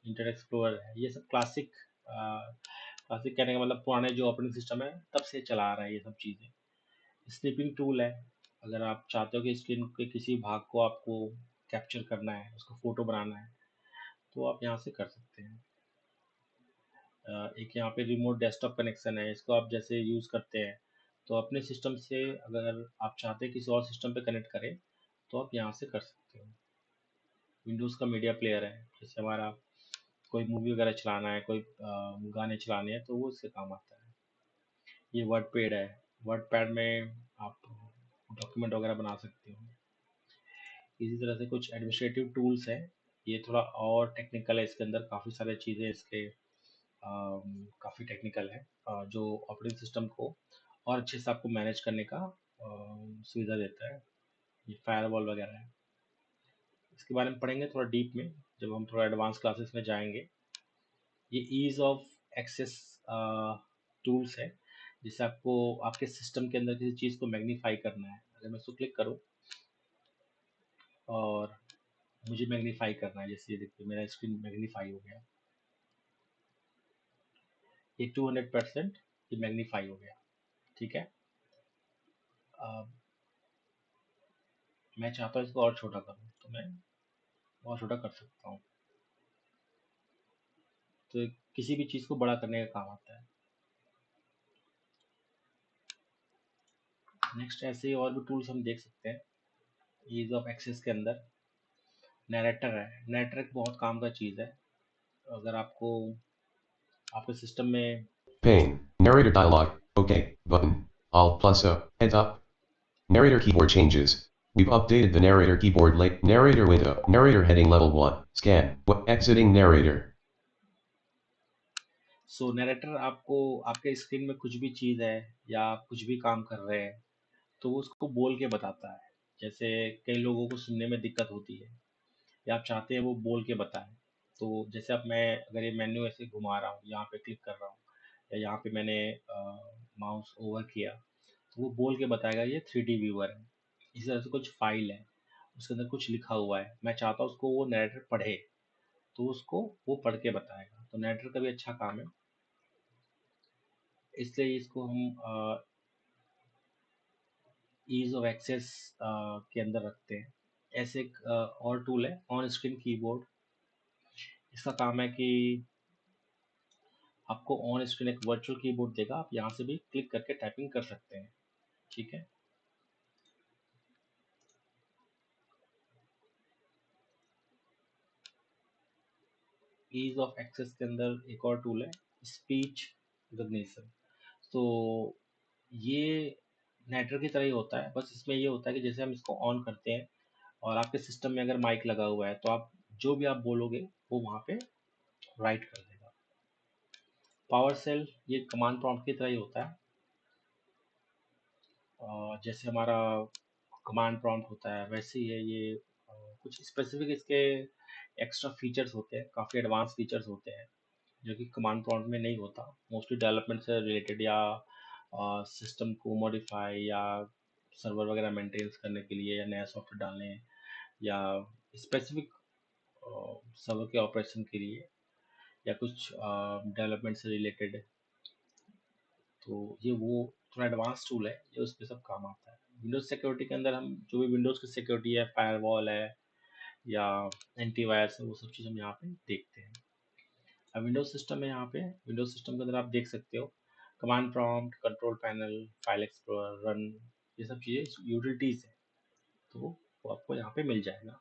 इंटरनेट एक्सप्लोरर है। ये सब क्लासिक क्लासिक कहने का मतलब पुराने जो ऑपरेटिंग सिस्टम है तब से चला आ रहा है ये सब चीज़ें। स्निपिंग टूल है, अगर आप चाहते हो कि स्क्रीन के किसी भाग को आपको कैप्चर करना है, उसको फोटो बनाना है, तो आप यहाँ से कर सकते हैं। एक यहाँ पे रिमोट डेस्कटॉप कनेक्शन है, इसको आप जैसे यूज़ करते हैं तो अपने सिस्टम से अगर आप चाहते हैं किसी और सिस्टम पे कनेक्ट करें तो आप यहाँ से कर सकते हो। विंडोज़ का मीडिया प्लेयर है, जैसे हमारा कोई मूवी वगैरह चलाना है, कोई गाने चलाने हैं तो वो इससे काम आता है। ये वर्ड पैड है, वर्ड पैड में आप डॉक्यूमेंट वगैरह बना सकते हो। इसी तरह से कुछ एडमिनिस्ट्रेटिव टूल्स हैं, ये थोड़ा और टेक्निकल है, इसके अंदर काफ़ी सारी चीज़ें इसके काफ़ी टेक्निकल है, जो ऑपरेटिंग सिस्टम को और अच्छे से आपको मैनेज करने का सुविधा देता है। ये फायरवॉल वगैरह है, इसके बारे में पढ़ेंगे थोड़ा डीप में जब हम थोड़ा एडवांस क्लासेस में जाएंगे। ये ईज़ ऑफ एक्सेस टूल्स है, जिससे आपको आपके सिस्टम के अंदर किसी चीज़ को मैग्नीफाई करना है। अगर मैं इसको क्लिक करूँ और मुझे मैग्नीफाई करना है, जैसे ये देखिए मेरा स्क्रीन मैग्नीफाई हो गया, ये 200% ये मैग्नीफाई हो गया। ठीक है, अब मैं चाहता हूँ इसको और छोटा करूँ तो मैं और छोटा कर सकता हूँ। तो ये किसी भी चीज़ को बड़ा करने का काम आता है। नेक्स्ट ऐसे ही और भी टूल्स हम देख सकते हैं ईज ऑफ एक्सेस के अंदर। नैरेटर है, नैरेटर एक बहुत काम का चीज़ है। अगर आपको आपके सिस्टम में Pane. Narrator dialog. OK. Button. Alt plus O. Heads up. Narrator keyboard changes. We've updated the narrator keyboard late. Narrator window. Narrator heading level 1. Scan. What exiting narrator. So narrator आपको आपके screen में कुछ भी चीज़ है या आप कुछ भी काम कर रहे हैं तो वो उसको बोल के बताता है। जैसे कई लोगों को सुनने में दिक्कत होती है या आप चाहते हैं वो बोल के बताएं, तो जैसे अब मैं अगर ये मेन्यू ऐसे घुमा रहा हूँ, यहाँ पे क्लिक कर रहा हूँ या यहाँ पे मैंने माउस ओवर किया तो वो बोल के बताएगा ये 3D व्यूअर है। इसी तरह से कुछ फाइल है, उसके अंदर कुछ लिखा हुआ है, मैं चाहता हूँ उसको वो नरेटर पढ़े तो उसको वो पढ़ के बताएगा। तो नरेटर का भी अच्छा काम है, इसलिए इसको हम ईज ऑफ एक्सेस के अंदर रखते हैं। ऐसे एक और टूल है ऑन स्क्रीन कीबोर्ड। इसका काम है कि आपको ऑन स्क्रीन एक वर्चुअल कीबोर्ड देगा, आप यहाँ से भी क्लिक करके टाइपिंग कर सकते हैं। ठीक है, ईज ऑफ एक्सेस के अंदर एक और टूल है स्पीच रिकग्निशन। तो ये नेटवर्क की तरह ही होता है, बस इसमें ये होता है कि जैसे हम इसको ऑन करते हैं और आपके सिस्टम में अगर माइक लगा हुआ है तो आप जो भी आप बोलोगे वो वहाँ पे राइट कर देगा। पावर सेल ये कमांड प्रॉम्प्ट की तरह ही होता है, जैसे हमारा कमांड प्रॉम्प्ट होता है वैसे ही है ये। कुछ स्पेसिफिक इसके एक्स्ट्रा फीचर्स होते हैं, काफ़ी एडवांस फीचर्स होते हैं जो कि कमांड प्रॉम्प्ट में नहीं होता। मोस्टली डेवलपमेंट से रिलेटेड या सिस्टम को मॉडिफाई या सर्वर वगैरह मेंटेनेंस करने के लिए या नया सॉफ्टवेयर डालने या स्पेसिफिक सर्वर के ऑपरेशन के लिए या कुछ डेवलपमेंट से रिलेटेड। तो ये वो थोड़ा एडवांस टूल है, ये उसमें सब काम आता है। विंडोज़ सिक्योरिटी के अंदर हम जो भी विंडोज़ की सिक्योरिटी है, फायरवॉल है या एंटीवायरस है, वो सब चीज़ हम यहाँ पे देखते हैं। अब विंडोज़ सिस्टम है यहाँ पे, विंडोज़ सिस्टम के अंदर आप देख सकते हो command prompt, control panel, file explorer, run, ये सब चीज़ें यूटिलिटीज़ है, तो वो आपको यहाँ पे मिल जाएगा।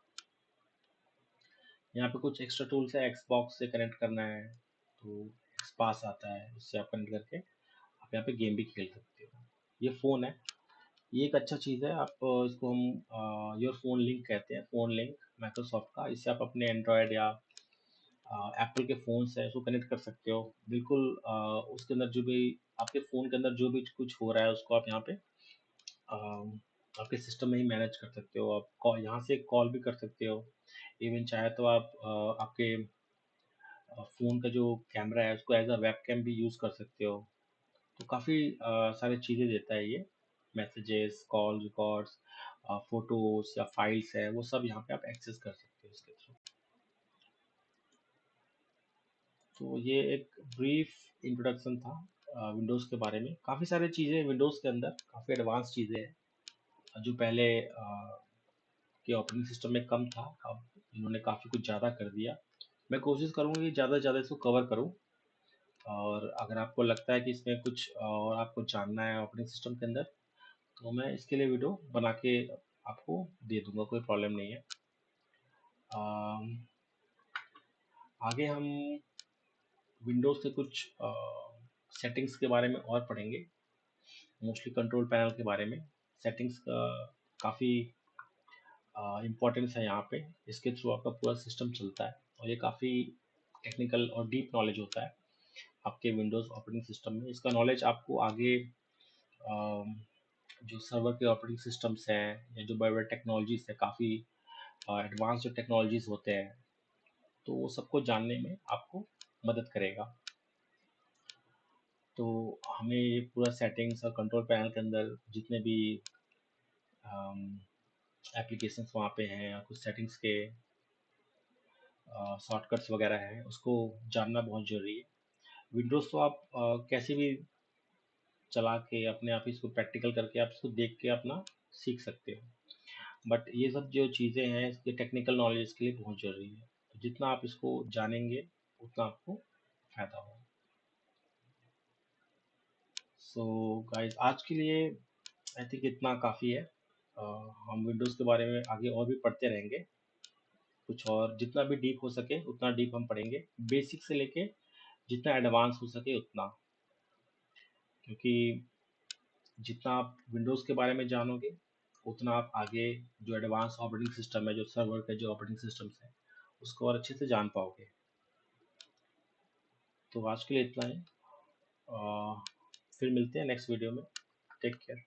यहाँ पे कुछ एक्स्ट्रा टूल्स है, एक्सबॉक्स से कनेक्ट करना है तो एक्सपास आता है, उससे आप कनेक्ट करके आप यहाँ पे गेम भी खेल सकते हो। ये फ़ोन है, ये एक अच्छा चीज़ है, आप इसको हम योर फ़ोन लिंक कहते हैं, फ़ोन लिंक माइक्रोसॉफ्ट का। इससे आप अपने एंड्रॉयड या एप्पल के फ़ोन्स हैं उसको कनेक्ट कर सकते हो। बिल्कुल उसके अंदर जो भी आपके फ़ोन के अंदर जो भी कुछ हो रहा है उसको आप यहाँ पे आपके सिस्टम में ही मैनेज कर सकते हो। आप कॉल यहाँ से कॉल भी कर सकते हो। इवन चाहे तो आप आपके फ़ोन का जो कैमरा है उसको एज़ अ वेबकैम भी यूज़ कर सकते हो। तो काफ़ी सारी चीज़ें देता है ये, मैसेजेस, कॉल रिकॉर्ड्स, फ़ोटोज़ या फाइल्स है, वो सब यहाँ पे आप एक्सेस कर सकते हो इसके थ्रू। तो ये एक ब्रीफ इंट्रोडक्शन था विंडोज़ के बारे में। काफ़ी सारी चीज़ें विंडोज़ के अंदर, काफ़ी एडवांस चीज़ें हैं जो पहले के ऑपरेटिंग सिस्टम में कम था, अब इन्होंने काफ़ी कुछ ज़्यादा कर दिया। मैं कोशिश करूँगा कि ज़्यादा से ज़्यादा इसको कवर करूँ, और अगर आपको लगता है कि इसमें कुछ और आपको जानना है ऑपरेटिंग सिस्टम के अंदर, तो मैं इसके लिए वीडियो बना के आपको दे दूँगा, कोई प्रॉब्लम नहीं है। अम, आगे हम विंडोज़ के कुछ सेटिंग्स के बारे में और पढ़ेंगे, मोस्टली कंट्रोल पैनल के बारे में। सेटिंग्स का काफ़ी इम्पोर्टेंस है यहाँ पे, इसके थ्रू आपका पूरा सिस्टम चलता है और ये काफ़ी टेक्निकल और डीप नॉलेज होता है आपके विंडोज़ ऑपरेटिंग सिस्टम में। इसका नॉलेज आपको आगे अम, जो सर्वर के ऑपरेटिंग सिस्टम्स हैं या जो बड़े-बड़े टेक्नोलॉजीज़ हैं, काफ़ी एडवांस जो टेक्नोलॉजीज़ होते हैं, तो वो सबको जानने में आपको मदद करेगा। तो हमें ये पूरा सेटिंग्स और कंट्रोल पैनल के अंदर जितने भी एप्लीकेशंस वहाँ पे हैं या कुछ सेटिंग्स के शॉर्टकट्स वगैरह हैं, उसको जानना बहुत ज़रूरी है। विंडोज़ तो आप कैसे भी चला के अपने आप ही इसको प्रैक्टिकल करके आप इसको देख के अपना सीख सकते हो। बट ये सब जो चीज़ें हैं इसके टेक्निकल नॉलेज के लिए बहुत ज़रूरी है। तो जितना आप इसको जानेंगे उतना आपको फ़ायदा होगा। सो गाइस आज के लिए आई थिंक इतना काफ़ी है। हम विंडोज़ के बारे में आगे और भी पढ़ते रहेंगे। कुछ और जितना भी डीप हो सके उतना डीप हम पढ़ेंगे। बेसिक से लेके जितना एडवांस हो सके उतना। क्योंकि जितना आप विंडोज़ के बारे में जानोगे उतना आप आगे जो एडवांस ऑपरेटिंग सिस्टम है, जो सर्वर के जो ऑपरेटिंग सिस्टम्स हैं, उसको और अच्छे से जान पाओगे। तो आज के लिए इतना ही। फिर मिलते हैं नेक्स्ट वीडियो में। Take care.